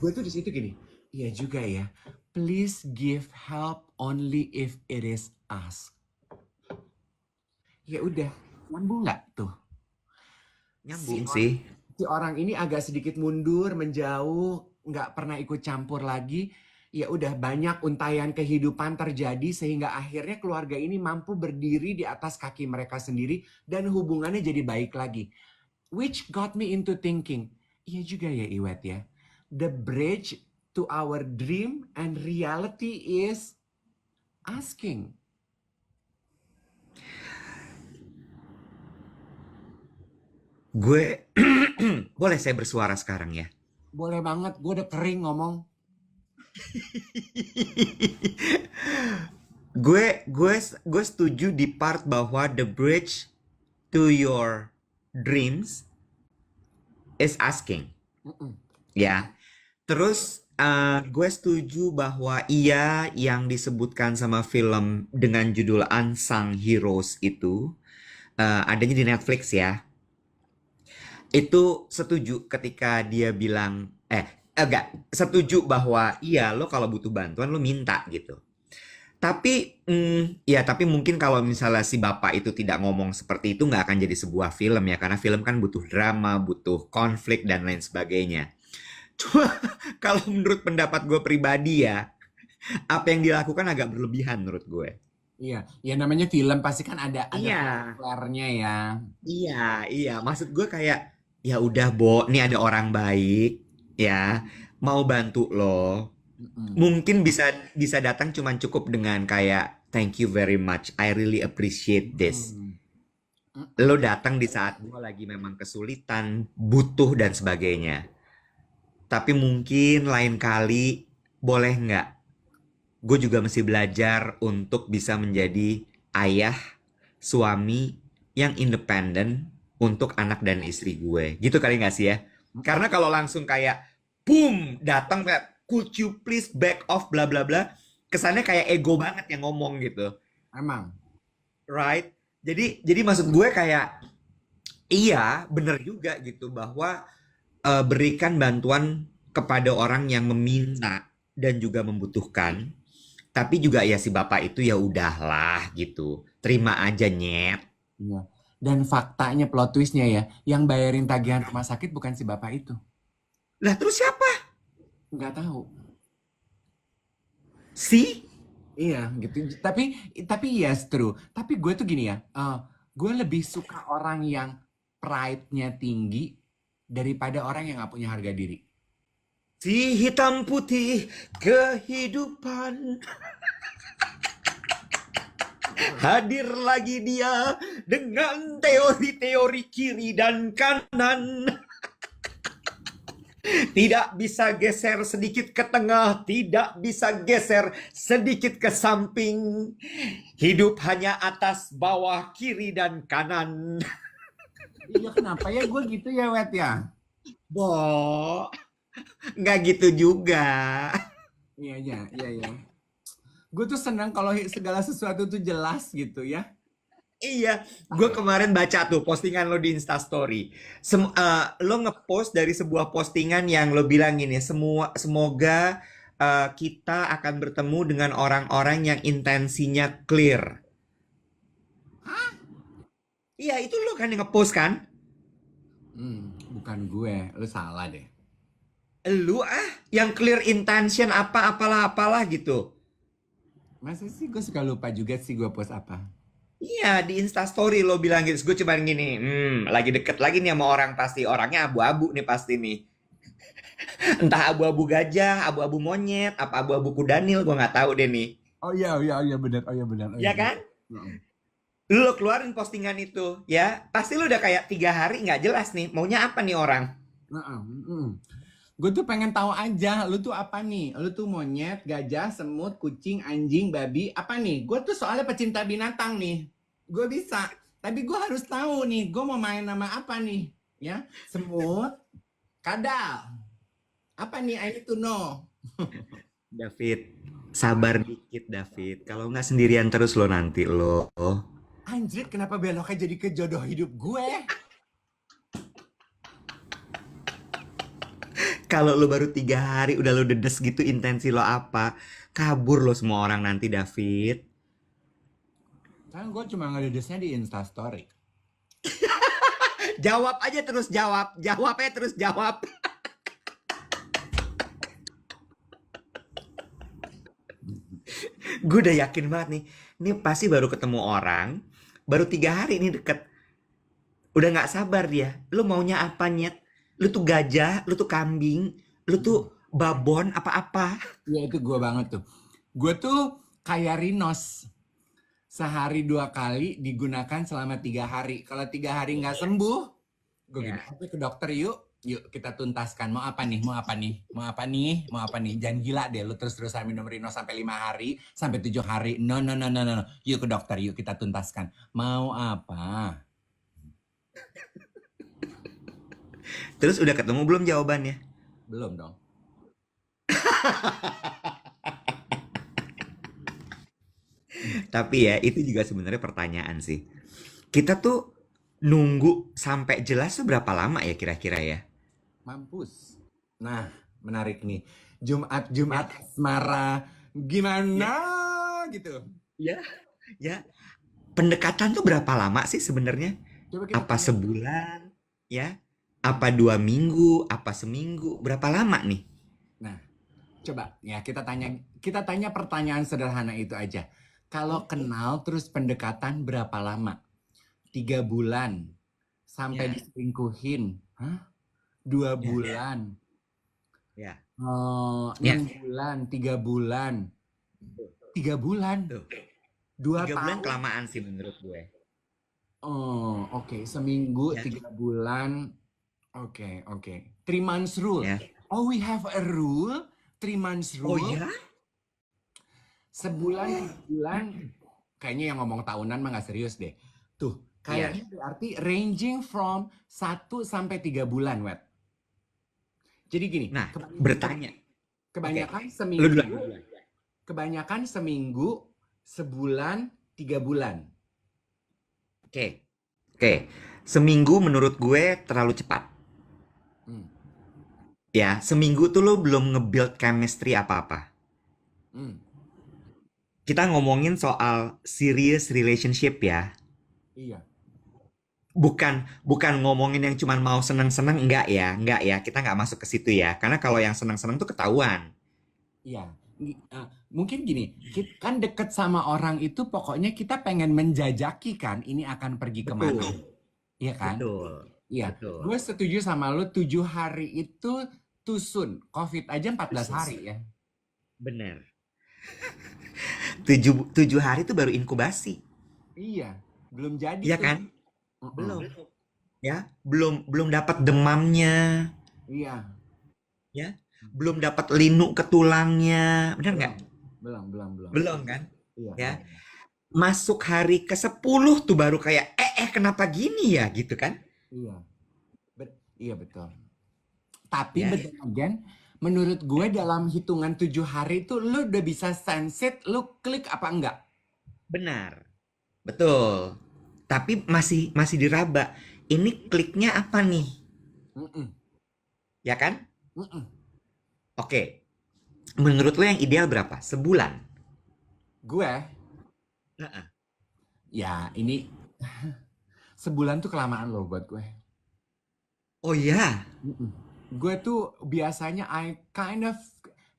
Gue tuh di situ gini, iya juga ya. Please give help only if it is asked. Ya udah, nyambung nggak tuh? Nyambung sih. Si orang ini agak sedikit mundur, menjauh, nggak pernah ikut campur lagi. Ya udah banyak untayan kehidupan terjadi sehingga akhirnya keluarga ini mampu berdiri di atas kaki mereka sendiri dan hubungannya jadi baik lagi. Which got me into thinking, iya juga ya Iwet ya. The bridge to our dream and reality is asking. Gue boleh saya bersuara sekarang ya? Boleh banget, gue udah kering ngomong. gue setuju di part bahwa the bridge to your dreams is asking. Ya. Terus gue setuju bahwa iya yang disebutkan sama film dengan judul Unsung Heroes itu adanya di Netflix ya. Itu setuju ketika dia bilang enggak setuju bahwa iya lo kalau butuh bantuan lo minta gitu. Tapi ya tapi mungkin kalau misalnya si bapak itu tidak ngomong seperti itu nggak akan jadi sebuah film ya karena film kan butuh drama, butuh konflik dan lain sebagainya. Cuma kalau menurut pendapat gue pribadi ya apa yang dilakukan agak berlebihan menurut gue. Iya, ya namanya film pasti kan ada Iya. flair-nya ya. Iya. Maksud gue kayak ya udah Bo, nih ada orang baik ya mau bantu lo. Mungkin bisa datang cuman cukup dengan kayak thank you very much, I really appreciate this. Lo datang di saat gue lagi memang kesulitan, butuh dan sebagainya. Tapi mungkin lain kali boleh nggak? Gue juga mesti belajar untuk bisa menjadi ayah, suami yang independen untuk anak dan istri gue. Gitu kali nggak sih ya? Karena kalau langsung kayak boom datang kayak could you please back off bla bla bla, kesannya kayak ego banget yang ngomong gitu. Emang. right? Jadi maksud gue kayak iya, bener juga gitu bahwa berikan bantuan kepada orang yang meminta dan juga membutuhkan. Tapi juga ya si bapak itu ya udahlah gitu. Terima aja nyet. Iya. Dan faktanya plot twistnya ya, yang bayarin tagihan rumah sakit bukan si bapak itu. Lah terus siapa? Nggak tahu. Si? Iya gitu. Tapi yes true. Tapi gue tuh gini ya, gue lebih suka orang yang pride-nya tinggi daripada orang yang nggak punya harga diri. Si hitam putih kehidupan. Hadir lagi dia dengan teori-teori kiri dan kanan. Tidak bisa geser sedikit ke tengah, tidak bisa geser sedikit ke samping. Hidup hanya atas, bawah, kiri, dan kanan. Iya kenapa ya gue gitu ya Wet ya? Bo, nggak gitu juga. Iya iya iya iya. Gue tuh senang kalau segala sesuatu tuh jelas gitu ya. Iya, gue kemarin baca tuh postingan lo di Instastory. Lo ngepost dari sebuah postingan yang lo bilang gini, semoga kita akan bertemu dengan orang-orang yang intensinya clear. Iya, itu lo kan yang ngepost kan? Bukan gue, lu salah deh. Lu yang clear intention apalah gitu. Masa sih gue suka lupa juga sih gue post apa. Iya, di Instastory lo bilang gitu. Gue cuman gini, lagi deket lagi nih sama orang pasti. Orangnya abu-abu nih pasti nih. Entah abu-abu gajah, abu-abu monyet, apa abu-abu kudanil, gue nggak tahu deh nih. Oh iya, oh iya, oh iya benar, oh iya benar, oh iya Ya benar. kan? Lo keluarin postingan itu, ya. Pasti lo udah kayak 3 hari nggak jelas nih. Maunya apa nih orang? Gue tuh pengen tahu aja, lu tuh apa nih? Lu tuh monyet, gajah, semut, kucing, anjing, babi, apa nih? Gue tuh soalnya pecinta binatang nih. Gue bisa, tapi gue harus tahu nih, gue mau main nama apa nih? Ya, semut, kadal. Apa nih? I need to know. David, sabar dikit David. Kalau nggak sendirian terus lo nanti lo. Anjir, kenapa beloknya jadi ke jodoh hidup gue? Kalau lo baru 3 hari udah lo dedes gitu intensi lo apa? Kabur lo semua orang nanti David. Kan gue cuma ngededesnya di Instastory. Jawab aja terus jawab. Jawabnya terus jawab. Gue udah yakin banget nih. Ini pasti baru ketemu orang. Baru 3 hari nih deket. Udah gak sabar dia. Lu maunya apa nyet? Lu tuh gajah, lu tuh kambing, lu tuh babon, apa-apa. Ya itu gue banget tuh. Gue tuh kayak Rinos. Sehari 2 kali digunakan selama 3 hari. Kalau 3 hari nggak sembuh, gue gini, ke dokter yuk. Yuk kita tuntaskan. Mau apa nih? Mau apa nih? Mau apa nih? Mau apa nih? Jangan gila deh. Lu terus-terusan minum Rinos sampai 5 hari, sampai 7 hari. No, no, no, no, no. Yuk ke dokter. Yuk kita tuntaskan. Mau apa? Terus udah ketemu belum jawabannya? Belum dong. Tapi ya itu juga sebenarnya pertanyaan sih. Kita tuh nunggu sampai jelas tuh berapa lama ya kira-kira ya? Mampus. Nah, menarik nih. Jumat asmara gimana gitu. Ya, ya. Pendekatan tuh berapa lama sih sebenarnya? Coba kita Apa tanya. sebulan? Ya? Apa 2 minggu? Apa seminggu? Berapa lama nih? Nah, coba ya kita tanya pertanyaan sederhana itu aja. Kalau kenal terus pendekatan berapa lama? 3 bulan sampai Ya. diselingkuhin, hah? 2 Ya. bulan, Ya. 6 bulan, 3 bulan, 3 bulan, Tuh. 2 3 bulan tahun. kelamaan sih menurut gue. Oh, oke. Seminggu, Ya. 3 bulan. Oke. 3 months rule. Ya. Oh, we have a rule. 3 months Oh rule. ya? Sebulan, 3 bulan. Kayaknya yang ngomong tahunan mah nggak serius deh. Tuh, kayaknya berarti ranging from 1 sampai 3 bulan, Wet. Jadi gini. Nah, bertanya. Kebanyakan Lu seminggu. duluan. Kebanyakan seminggu, sebulan, 3 bulan. Oke, oke. Seminggu menurut gue terlalu cepat. Hmm, Ya, seminggu tuh lo belum nge-build chemistry apa-apa. hmm, Kita ngomongin soal serious relationship ya. iya, Bukan bukan ngomongin yang cuman mau seneng-seneng, enggak ya. Kita nggak masuk ke situ ya. Karena kalau yang seneng-seneng tuh ketahuan. iya. Mungkin gini, kan deket sama orang itu pokoknya kita pengen menjajaki kan, ini akan pergi kemana, Betul, iya kan? betul, Iya, betul. gue setuju sama lu 7 hari itu too soon. COVID aja 14 hari Khusus. ya. Bener. 7 hari itu baru inkubasi. Iya, belum jadi Iya tuh. kan? Mm-mm. Belum. Ya, belum belum dapat demamnya, Iya, ya. Belum dapat linu ke tulangnya. Bener nggak? belum, belum. Belum kan? Iya, Ya. iya, Masuk hari ke-10 tuh baru kayak kenapa gini ya gitu kan? iya, iya betul. Tapi Ya, but then again, menurut gue dalam hitungan 7 hari itu lu udah bisa sense it, lu klik apa enggak? benar. Betul. Tapi masih masih diraba. Ini kliknya apa nih? Mm-mm, Ya kan? mm-mm. Oke. Menurut lo yang ideal berapa? Sebulan? Gue, Heeh. ya ini sebulan tuh kelamaan loh buat gue. Oh ya, Mm-mm. Gue tuh biasanya I kind of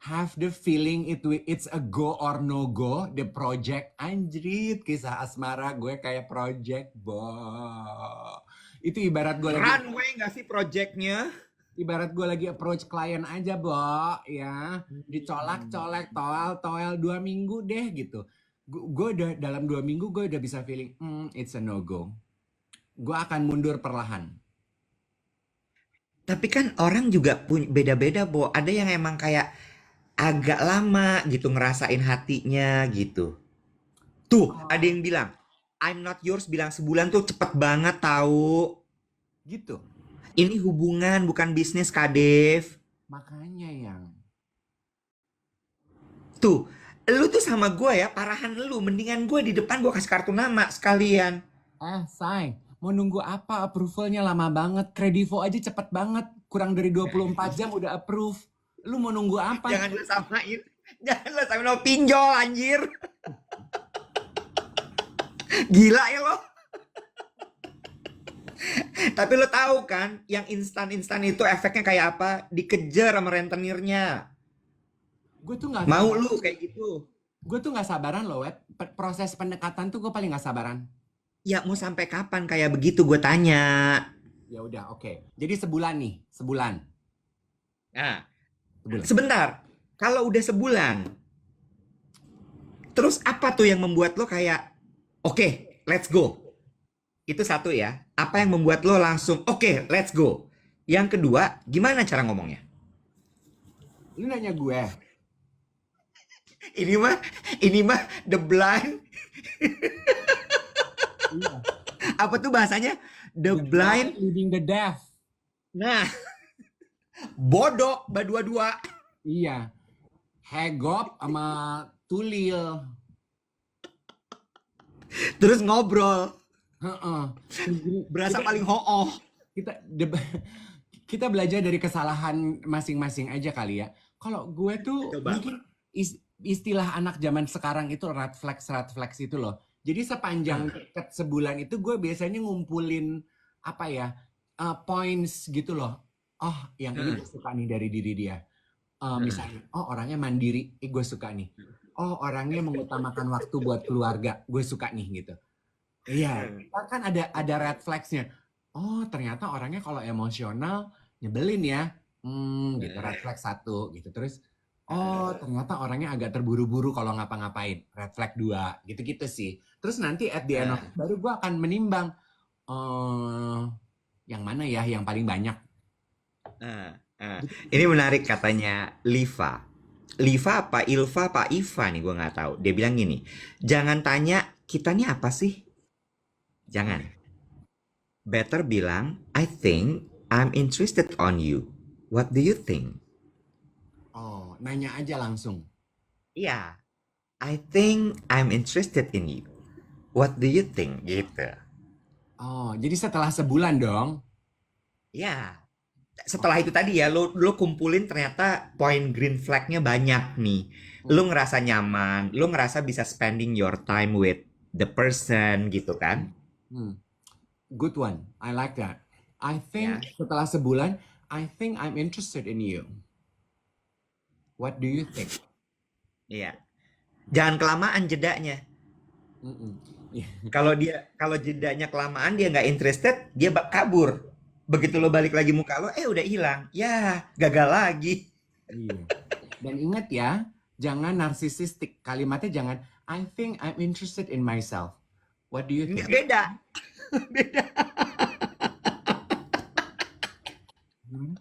have the feeling it's a go or no go the project. Anjrit, kisah asmara gue kayak project itu runway nggak sih projectnya? ibarat gue lagi approach klien aja ya, dicolak-colek toel 2 minggu deh gitu. Gue udah dalam 2 minggu gue udah bisa feeling it's a no go, gue akan mundur perlahan. Tapi kan orang juga punya beda-beda, Bo. Ada yang emang kayak agak lama gitu ngerasain hatinya gitu. Tuh, ada Oh, yang bilang, I'm not yours bilang sebulan tuh cepet banget tahu. gitu. Ini hubungan bukan bisnis, Kak Dev. Makanya yang Tuh, lu tuh sama gue ya, parahan lu. Mendingan gue di depan gue kasih kartu nama sekalian. say, mau nunggu apa? Approvalnya lama banget. Kredivo aja cepet banget. Kurang dari 24 jam udah approve. Lu mau nunggu apa? Jangan lu samain. Jangan lu samain sama pinjol, anjir. Gila ya lo. Tapi lo tahu kan, yang instan-instan itu efeknya kayak apa? Dikejar sama rentenirnya. Gue tuh nggak Mau sabar. lu kayak gitu. Gue tuh nggak sabaran loh, Web. Proses pendekatan tuh gue paling nggak sabaran. Ya mau sampai kapan kayak begitu gue tanya. Ya udah, oke. Jadi sebulan nih, sebulan. Nah, Sebulan. sebentar. Kalau udah sebulan, terus apa tuh yang membuat lo kayak, oke, let's go. Itu satu ya. Apa yang membuat lo langsung, oke, let's go. Yang kedua, gimana cara ngomongnya? Lu nanya gue. Ini mah, ini mah the blind. Iya. Apa tuh bahasanya? The The blind blind. leading the deaf. Nah, bodoh, dua-dua. Iya. Hegop sama Tulil. Terus ngobrol. Heeh. Berasa Kita paling hooh. kita kita belajar dari kesalahan masing-masing aja kali ya. Kalau gue tuh Coba. mungkin istilah anak zaman sekarang itu red flags itu loh. Jadi sepanjang deket sebulan itu gue biasanya ngumpulin apa ya, points gitu loh. Oh, yang ini gue suka nih dari diri dia. Misalnya, oh orangnya mandiri, gue suka nih. Oh orangnya mengutamakan waktu buat keluarga, gue suka nih gitu. Iya, kita kan ada red flags-nya. Oh, ternyata orangnya kalau emosional nyebelin ya. Gitu, red flag 1 gitu. Terus, oh ternyata orangnya agak terburu-buru kalau ngapa-ngapain. Red flag 2 gitu-gitu sih. Terus nanti at the end of it, baru gue akan menimbang, eh yang mana ya yang paling banyak. Gitu. Ini menarik katanya Liva. Liva apa Ilva apa Iva nih gue nggak tahu. Dia bilang gini, jangan tanya kita nih apa sih? Jangan. Better bilang, I think I'm interested on you. What do you think? Oh, nanya aja langsung. Iya, I think I'm interested in you. What do you think? Gitu. Oh, jadi setelah sebulan dong? Ya, setelah itu tadi ya, lo kumpulin ternyata poin green flag-nya banyak nih. Hmm. Lo ngerasa nyaman, lo ngerasa bisa spending your time with the person gitu kan? Hmm. Good one. I like that. I Ya, think setelah sebulan, I think I'm interested in you. What do you think? iya. Jangan kelamaan jedanya. Mm-mm. Yeah. Kalau jedanya kelamaan dia nggak interested, dia kabur. Begitu lo balik lagi muka lo, udah hilang. Ya, gagal lagi. Iya. Dan ingat ya, jangan narsisistik. Kalimatnya jangan, I think I'm interested in myself. What do you Nggak, think? beda. Beda. Hmm?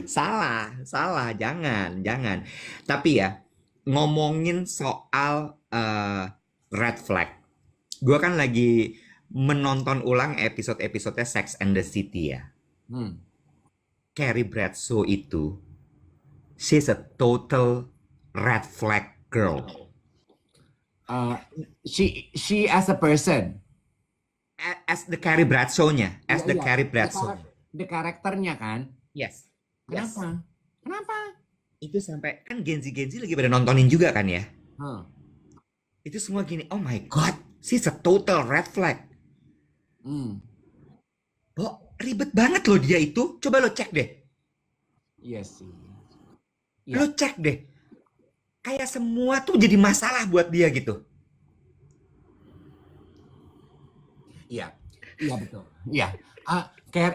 Salah, salah. Jangan, jangan. Tapi ya, ngomongin soal red flag. Gue kan lagi menonton ulang episode-episode Sex and the City ya. Hmm. Carrie Bradshaw itu, she's a total red flag girl. Uh, she as a person. As the Carrie Bradshaw-nya, Iya, as the iya. Carrie The, Bradshaw. the karakternya kan. Yes. Yes. Kenapa? Kenapa? Itu sampai kan Genzi lagi pada nontonin juga kan ya. Huh. Itu semua gini, oh my god, she's a total red flag. Hmm. Oh, ribet banget loh dia itu. Coba lo cek deh. Iya sih. Lo Iya. cek deh. Kayak semua tuh jadi masalah buat dia gitu. Iya. Iya betul. Iya.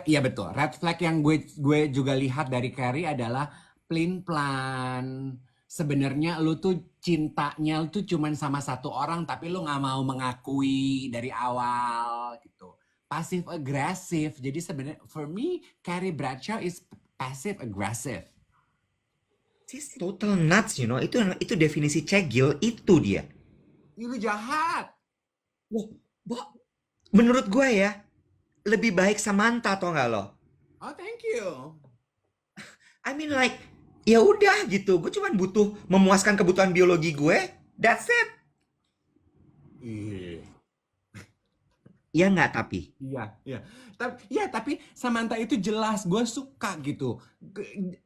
Iya betul. Red flag yang gue juga lihat dari Carrie adalah pelin-pelan. Sebenarnya lu tuh cintanya tuh cuman sama satu orang tapi lu nggak mau mengakui dari awal gitu. Pasif agresif. Jadi sebenarnya for me Carrie Bradshaw is passive aggressive. She's total nuts, you know. Itu definisi cegil, itu dia. Lu jahat. Wah, menurut gue ya, lebih baik Samantha tau nggak lo? Oh, thank you. I mean like, ya udah gitu. Gue cuma butuh memuaskan kebutuhan biologi gue. That's it. Iya. Ya nggak tapi. Iya, iya. Tapi Samantha itu jelas gue suka gitu.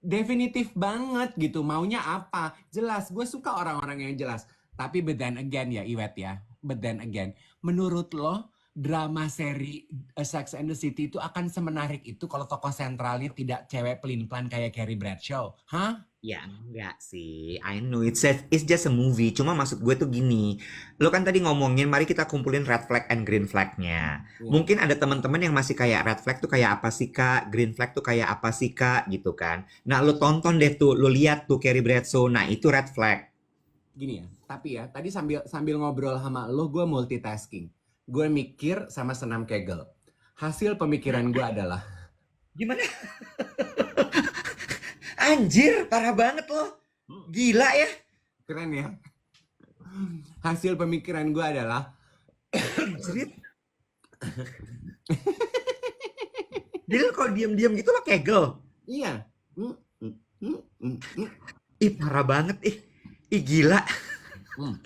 Definitif banget gitu. Maunya apa? Jelas. Gue suka orang-orang yang jelas. Tapi but then again ya Iwet ya. But then again, menurut lo drama seri Sex and the City itu akan semenarik itu kalau tokoh sentralnya tidak cewek pelin-pelan kayak Carrie Bradshaw? Hah? Ya enggak sih, I know it's just a movie. Cuma maksud gue tuh gini, lo kan tadi ngomongin, mari kita kumpulin red flag and green flagnya. Iya. Mungkin ada teman-teman yang masih kayak red flag tuh kayak apa sih kak, green flag tuh kayak apa sih kak, gitu kan. Nah lo tonton deh tuh, lo lihat tuh Carrie Bradshaw, nah itu red flag. Gini ya, tapi ya tadi sambil ngobrol sama lo, gue multitasking. Gue mikir sama senam Kegel. Hasil pemikiran gue adalah Gimana? Anjir, parah banget lo. Gila ya. keren ya. Hasil pemikiran gue adalah Jerit. Jadi lo kalau diem-diem gitu lo kegel. iya. Hmm, hmm, hmm, hmm, hmm. Ih parah banget ih. Ih gila. Hmm.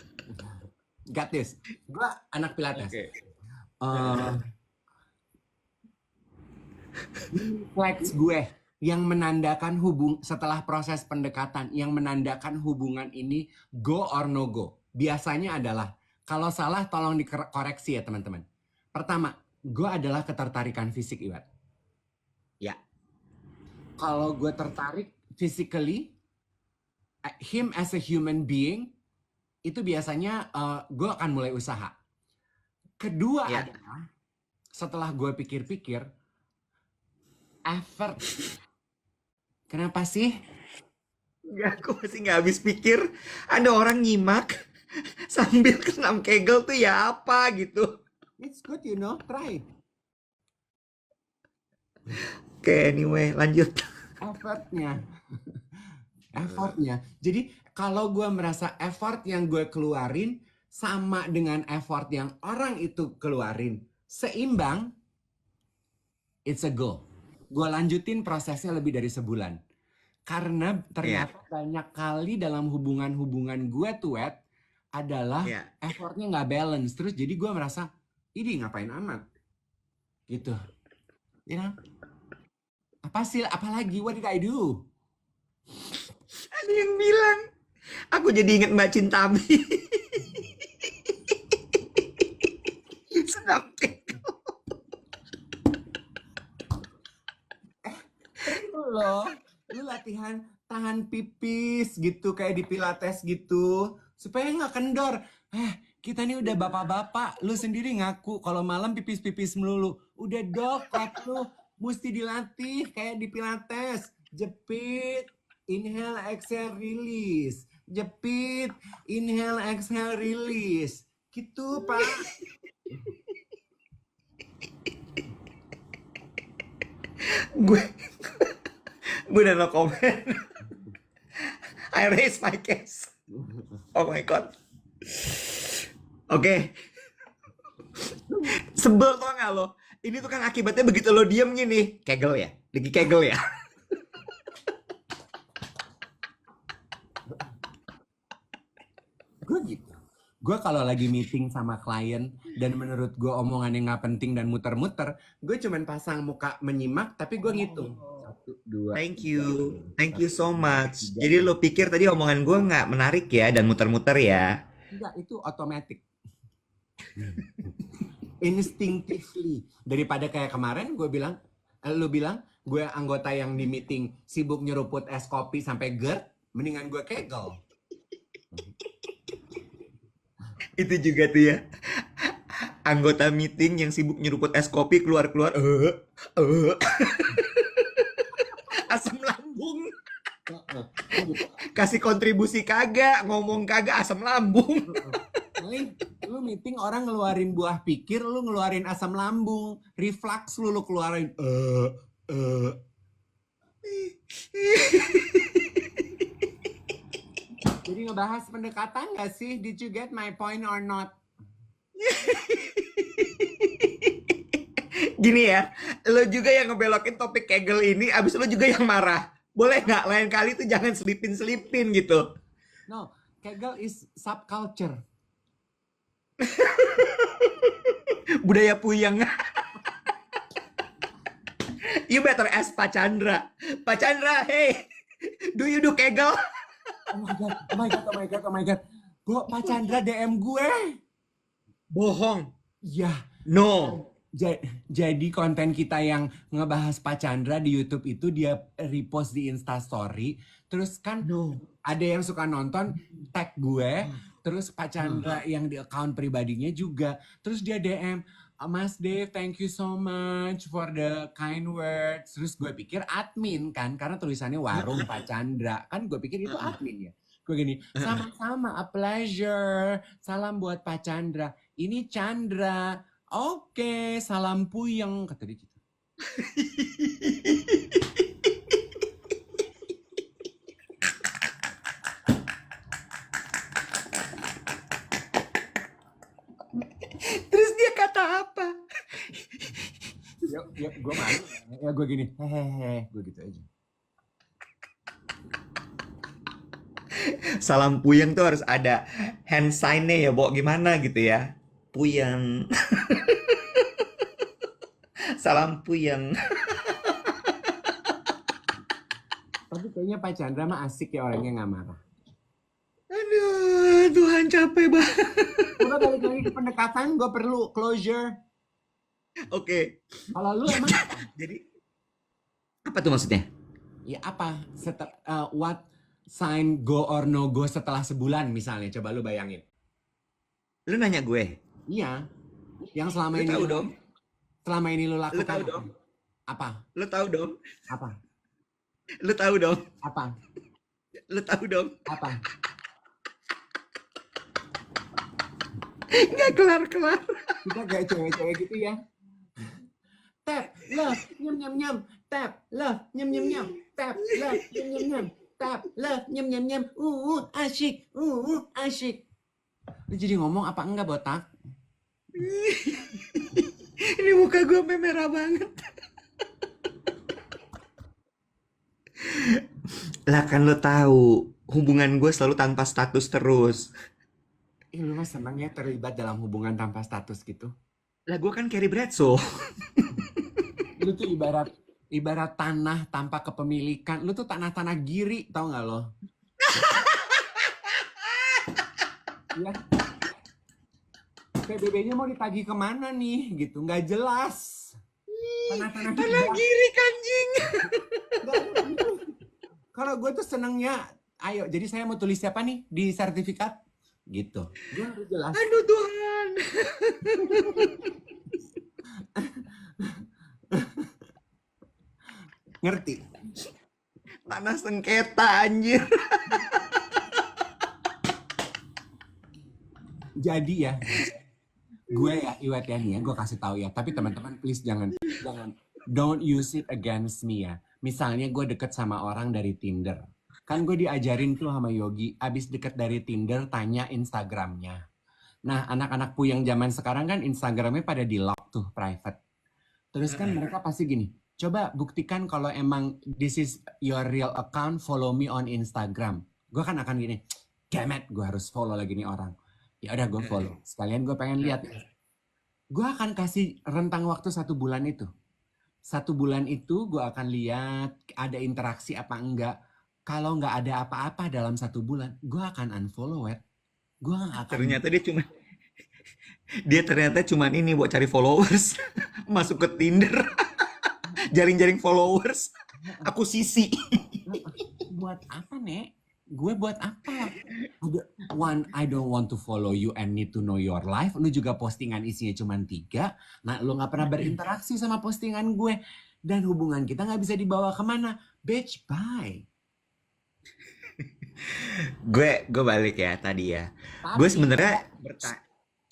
Got this. Gue anak Pilates. Oke. Flex gue yang menandakan setelah proses pendekatan yang menandakan hubungan ini go or no go. Biasanya adalah kalau salah tolong dikoreksi ya teman-teman. Pertama, gue adalah ketertarikan fisik Iwat. Ya. Kalau gue tertarik physically, him as a human being, itu biasanya gue akan mulai usaha. Kedua Ya. adalah setelah gue pikir-pikir, effort. Kenapa sih? Enggak, aku masih nggak habis pikir. Ada orang nyimak sambil senam kegel tuh ya apa gitu. It's good, you know, try. Oke, anyway, lanjut. Effortnya. Jadi kalau gue merasa effort yang gue keluarin sama dengan effort yang orang itu keluarin seimbang, it's a go. Gue lanjutin prosesnya lebih dari sebulan. Karena ternyata banyak kali dalam hubungan-hubungan gue tuh adalah effortnya nggak balance. Terus jadi gue merasa, ini ngapain amat? gitu. You know? Apa sih? Apalagi? What did I do? Ada yang bilang, aku jadi inget Mbak Cintami. Sedap. Perlu loh. Lu latihan tahan pipis gitu kayak di pilates gitu supaya nggak kendor. Kita nih udah bapak-bapak, lu sendiri ngaku kalau malam pipis-pipis melulu. Udah dok, lu mesti dilatih kayak di pilates. Jepit, inhale, exhale, release. Jepit, inhale, exhale, release. Gitu, Pak. gue gue udah no comment. I raise my case. Oh my god. Oke. Sebel tau gak lo? Ini tuh kan akibatnya begitu lo diem gini. Kegel ya? Lagi kegel ya? Gue gitu. Gue kalau lagi meeting sama klien dan menurut gue omongannya nggak penting dan muter-muter, gue cuman pasang muka menyimak tapi gue ngitung. 1, 2, Thank you. Thank you so much. Jadi lo pikir tadi omongan gue nggak menarik ya dan muter-muter ya? enggak, itu otomatis. Instinctively. Daripada kayak kemarin gue bilang, lu bilang, gue anggota yang di meeting sibuk nyeruput es kopi sampai GERD, mendingan gue kegel. Itu juga tuh ya. Anggota meeting yang sibuk nyeruput es kopi keluar-keluar. Asam lambung. Kasih kontribusi kagak, ngomong kagak, asam lambung. Lu meeting orang ngeluarin buah pikir, lu ngeluarin asam lambung, reflux lu keluarin. Jadi ngebahas pendekatan gak sih? Did you get my point or not? Gini ya, lo juga yang ngebelokin topik kegel ini, abis lo juga yang marah. Boleh nggak lain kali tuh jangan selipin-selipin gitu. No, kegel is subculture. Budaya puyeng. You better ask Pak Chandra. Pak Chandra, hey, do you do kegel? Oh my god. Bo, Pak Chandra DM gue. Bohong. Ya. No. Jadi konten kita yang ngebahas Pak Chandra di YouTube itu dia repost di Instastory. Terus kan ada yang suka nonton tag gue. Terus Pak Chandra yang di account pribadinya juga. Terus dia DM, Mas Dave, thank you so much for the kind words. Terus gue pikir admin kan, karena tulisannya warung Pak Chandra. Kan gue pikir itu admin ya. Gue gini, sama-sama, a pleasure. Salam buat Pak Chandra. Ini Chandra. Oke, salam puyeng. Kata dia gitu. Terus dia kata apa? Ya gue malu. Ya gue gini, hehehe. Gue gitu aja. Salam puyeng tuh harus ada hand sign-nya ya, Bo. Gimana gitu ya? Puyeng. Salam puyeng. Tapi kayaknya Pak Chandra mah asik ya, orangnya nggak marah. Aduh, Tuhan capek banget. Udah balik lagi ke pendekatan, gue perlu closure. Oke. Kalau lu emang apa? Jadi apa tuh maksudnya? Ya apa? What sign go or no go setelah sebulan misalnya? Coba lu bayangin. Lu nanya gue? Iya. Yang selama Lu ini tahu dong? Selama ini lu lakukan. Lu tahu dong? Apa? Lu tahu dong? Apa? Lu tahu dong? Apa? Lu tahu dong? Apa? Nggak kelar-kelar. Kita kayak cewek-cewek gitu ya. Tap, love, nyam nyam nyam. Tap, love, nyam nyam nyam. Tap, love, nyam nyam nyam. Tap, love, nyam nyam nyam. Asyik. Asyik. Lu jadi ngomong apa enggak, botak? Ini muka gue sampai merah banget. Lah kan lo tahu, hubungan gue selalu tanpa status terus. Lu mah senang ya terlibat dalam hubungan tanpa status gitu. Lah gue kan Carrie Bradshaw. Lu tuh ibarat tanah tanpa kepemilikan. Lu tuh tanah-tanah giri, tau nggak lo? Ya, PBB-nya mau ditagih kemana nih gitu, nggak jelas. Tanah-tanah Tanah hibah. giri kanjing. Kalau gue tuh senengnya, ayo, jadi saya mau tulis siapa nih di sertifikat? Gitu. Gue harus jelas. Aduh Tuhan. Ngerti? Tanah sengketa anjir. Jadi ya, gue ya Iwet ya nih ya, gue kasih tahu ya. Tapi teman-teman please jangan don't use it against me ya. Misalnya gue deket sama orang dari Tinder. Kan gue diajarin tuh sama Yogi, abis deket dari Tinder tanya Instagramnya. Nah anak-anak puyeng zaman sekarang kan Instagramnya pada di lock tuh private. Terus kan mereka pasti gini, coba buktikan kalau emang this is your real account, follow me on Instagram. Gue kan akan gini, damn it, gue harus follow lagi nih orang. Ya udah gue follow. Sekalian gue pengen lihat. Gue akan kasih rentang waktu 1 bulan itu. 1 bulan itu gue akan lihat ada interaksi apa enggak. Kalau nggak ada apa-apa dalam 1 bulan, gue akan unfollow it. Gue nggak akan. Ternyata cuman ini buat cari followers. Masuk ke Tinder. Jaring-jaring followers. Aku sisi. Buat apa, Nek? Gue buat apa? One, I don't want to follow you and need to know your life. Lu juga postingan isinya cuma 3. Nah, lu gak pernah berinteraksi sama postingan gue. Dan hubungan kita gak bisa dibawa kemana. Bitch, bye. Gue balik ya tadi ya. Tapi, Gue sebenarnya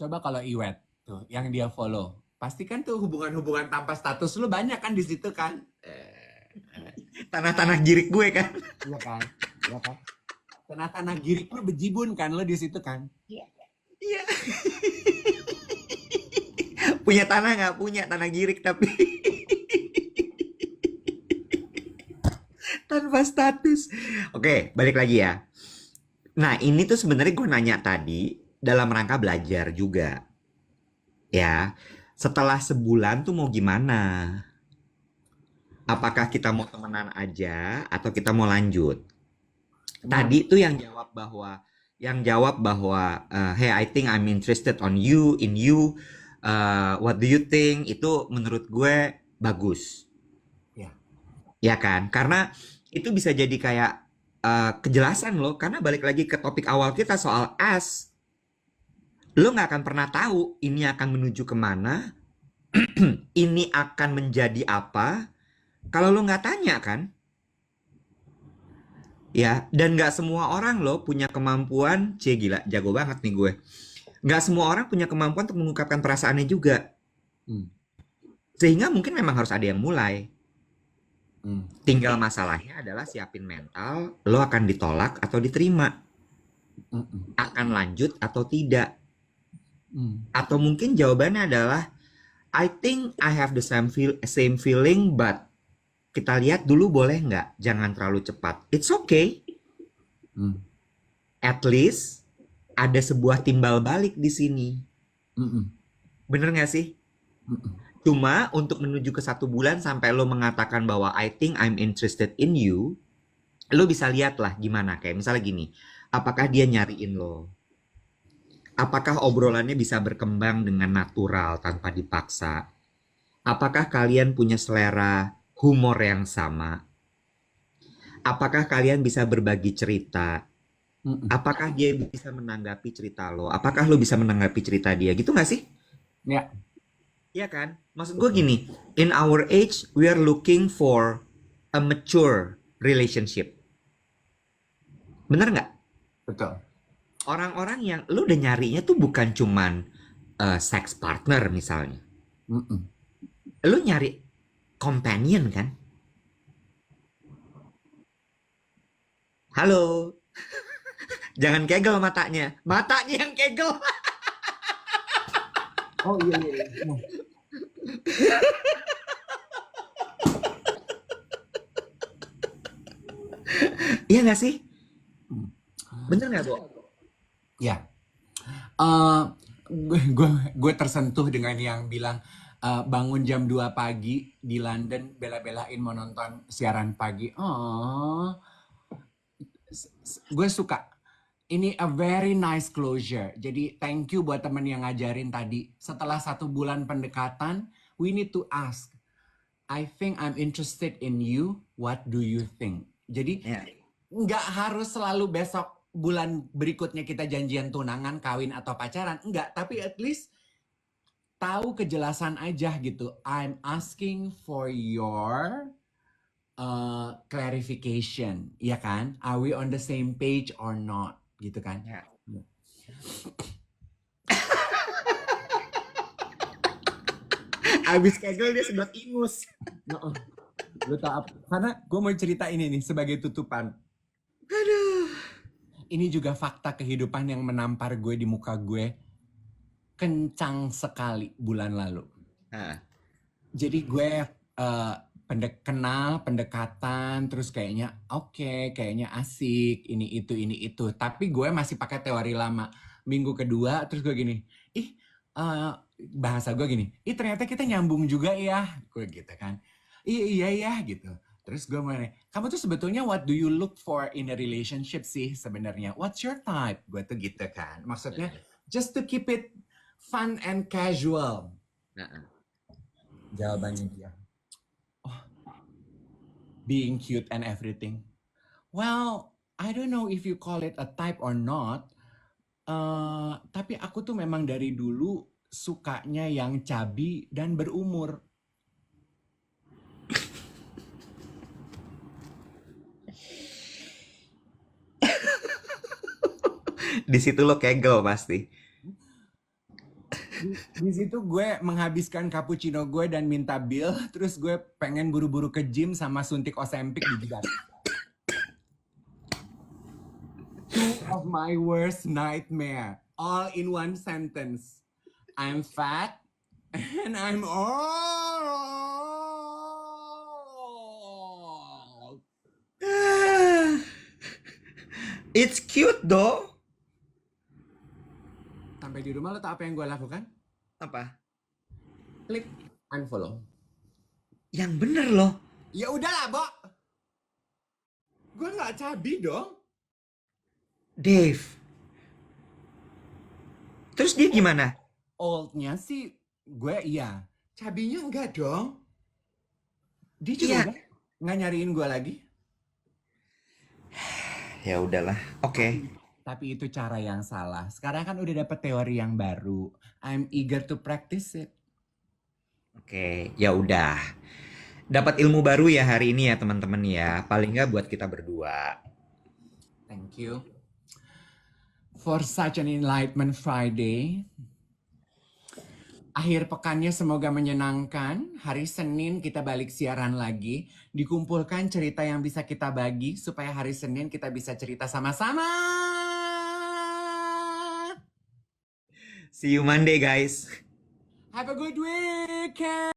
coba kalau Iwet tuh yang dia follow, pasti kan tuh hubungan-hubungan tanpa status lu banyak kan di situ kan? tanah-tanah girik gue kan. Iya kan? Iya kan? Tanah-tanah girik lu bejibun kan lu di situ kan? Iya. Punya tanah nggak punya tanah girik tapi tanpa status. Oke, balik lagi ya. Nah, ini tuh sebenarnya gue nanya tadi dalam rangka belajar juga. Ya, setelah sebulan tuh mau gimana? Apakah kita mau temenan aja atau kita mau lanjut? Tadi tuh yang jawab bahwa hey, I think I'm interested in you. What do you think? Itu menurut gue bagus. Ya kan? Karena itu bisa jadi kayak kejelasan loh. Karena balik lagi ke topik awal kita soal as. Lo nggak akan pernah tahu ini akan menuju kemana. Ini akan menjadi apa. Kalau lo nggak tanya kan. Ya, dan nggak semua orang loh punya kemampuan. Gila, jago banget nih gue. Nggak semua orang punya kemampuan untuk mengungkapkan perasaannya juga. Sehingga mungkin memang harus ada yang mulai. Tinggal masalahnya adalah siapin mental, lo akan ditolak atau diterima, akan lanjut atau tidak, atau mungkin jawabannya adalah I think I have the same feeling, but kita lihat dulu boleh nggak, jangan terlalu cepat. It's okay. At least ada sebuah timbal balik di sini. Bener nggak sih? Cuma untuk menuju ke 1 bulan sampai lo mengatakan bahwa I think I'm interested in you, lo bisa lihat lah gimana. Kayak misalnya gini, apakah dia nyariin lo? Apakah obrolannya bisa berkembang dengan natural tanpa dipaksa? Apakah kalian punya selera humor yang sama? Apakah kalian bisa berbagi cerita? Apakah dia bisa menanggapi cerita lo? Apakah lo bisa menanggapi cerita dia? Gitu nggak sih? Ya. Iya kan? Maksud gue gini, in our age, we are looking for a mature relationship. Bener nggak? Betul. Orang-orang yang lu udah nyarinya tuh bukan cuman sex partner misalnya. Lu nyari companion kan? Halo? Jangan kegel matanya. Matanya yang kegel. Oh iya. Iya nggak sih? Bener nggak, Bo? Ya. Gue tersentuh dengan yang bilang bangun jam 2 pagi di London, bela-belain mau nonton siaran pagi. Oh, gue suka. Ini a very nice closure. Jadi thank you buat temen yang ngajarin tadi. Setelah 1 bulan pendekatan, we need to ask, I think I'm interested in you. What do you think? Jadi Ya. nggak harus selalu besok bulan berikutnya kita janjian tunangan, kawin atau pacaran. Enggak, tapi at least tahu kejelasan aja gitu. I'm asking for your clarification, ya kan? Are we on the same page or not? Gitu kan? Ya. Abis kegel dia sedot ingus. Lu tau apa? Karena gue mau cerita ini nih sebagai tutupan. Aduh. Ini juga fakta kehidupan yang menampar gue di muka gue. Kencang sekali bulan lalu. Nah, Jadi gue kenal, pendekatan, terus kayaknya oke, kayaknya asik, ini itu. Tapi gue masih pakai teori lama. Minggu kedua, terus gue gini, bahasa gue gini, ternyata kita nyambung juga ya, gue gitu kan. Iya gitu. Terus gue mau nanya, kamu tuh sebetulnya what do you look for in a relationship sih sebenarnya? What's your type? Gue tuh gitu kan. Maksudnya just to keep it fun and casual. Jawabannya dia, being cute and everything. Well, I don't know if you call it a type or not. Tapi aku tuh memang dari dulu sukanya yang cabi dan berumur. di situ lo kegel pasti. Di situ gue menghabiskan cappuccino gue dan minta bill, terus gue pengen buru-buru ke gym sama suntik Ozempic di jidat. Two of my worst nightmare, all in one sentence. I'm fat and I'm old. It's cute though. Sampai di rumah lo tau apa yang gue lakukan? Apa? Klik unfollow. Yang bener loh. Ya udahlah, Bo. Gue nggak cabi dong. Dave. Terus dia gimana? Oldnya sih gue iya. Cabinya enggak dong. Dia juga Iya. nggak nyariin gue lagi. Ya udahlah. Oke. Tapi itu cara yang salah. Sekarang kan udah dapet teori yang baru. I'm eager to practice it. Oke, ya udah. Dapat ilmu baru ya hari ini ya teman-teman ya. Paling nggak buat kita berdua. Thank you for such an enlightenment Friday. Akhir pekannya semoga menyenangkan. Hari Senin kita balik siaran lagi. Dikumpulkan cerita yang bisa kita bagi supaya hari Senin kita bisa cerita sama-sama. See you Monday guys. Have a good weekend.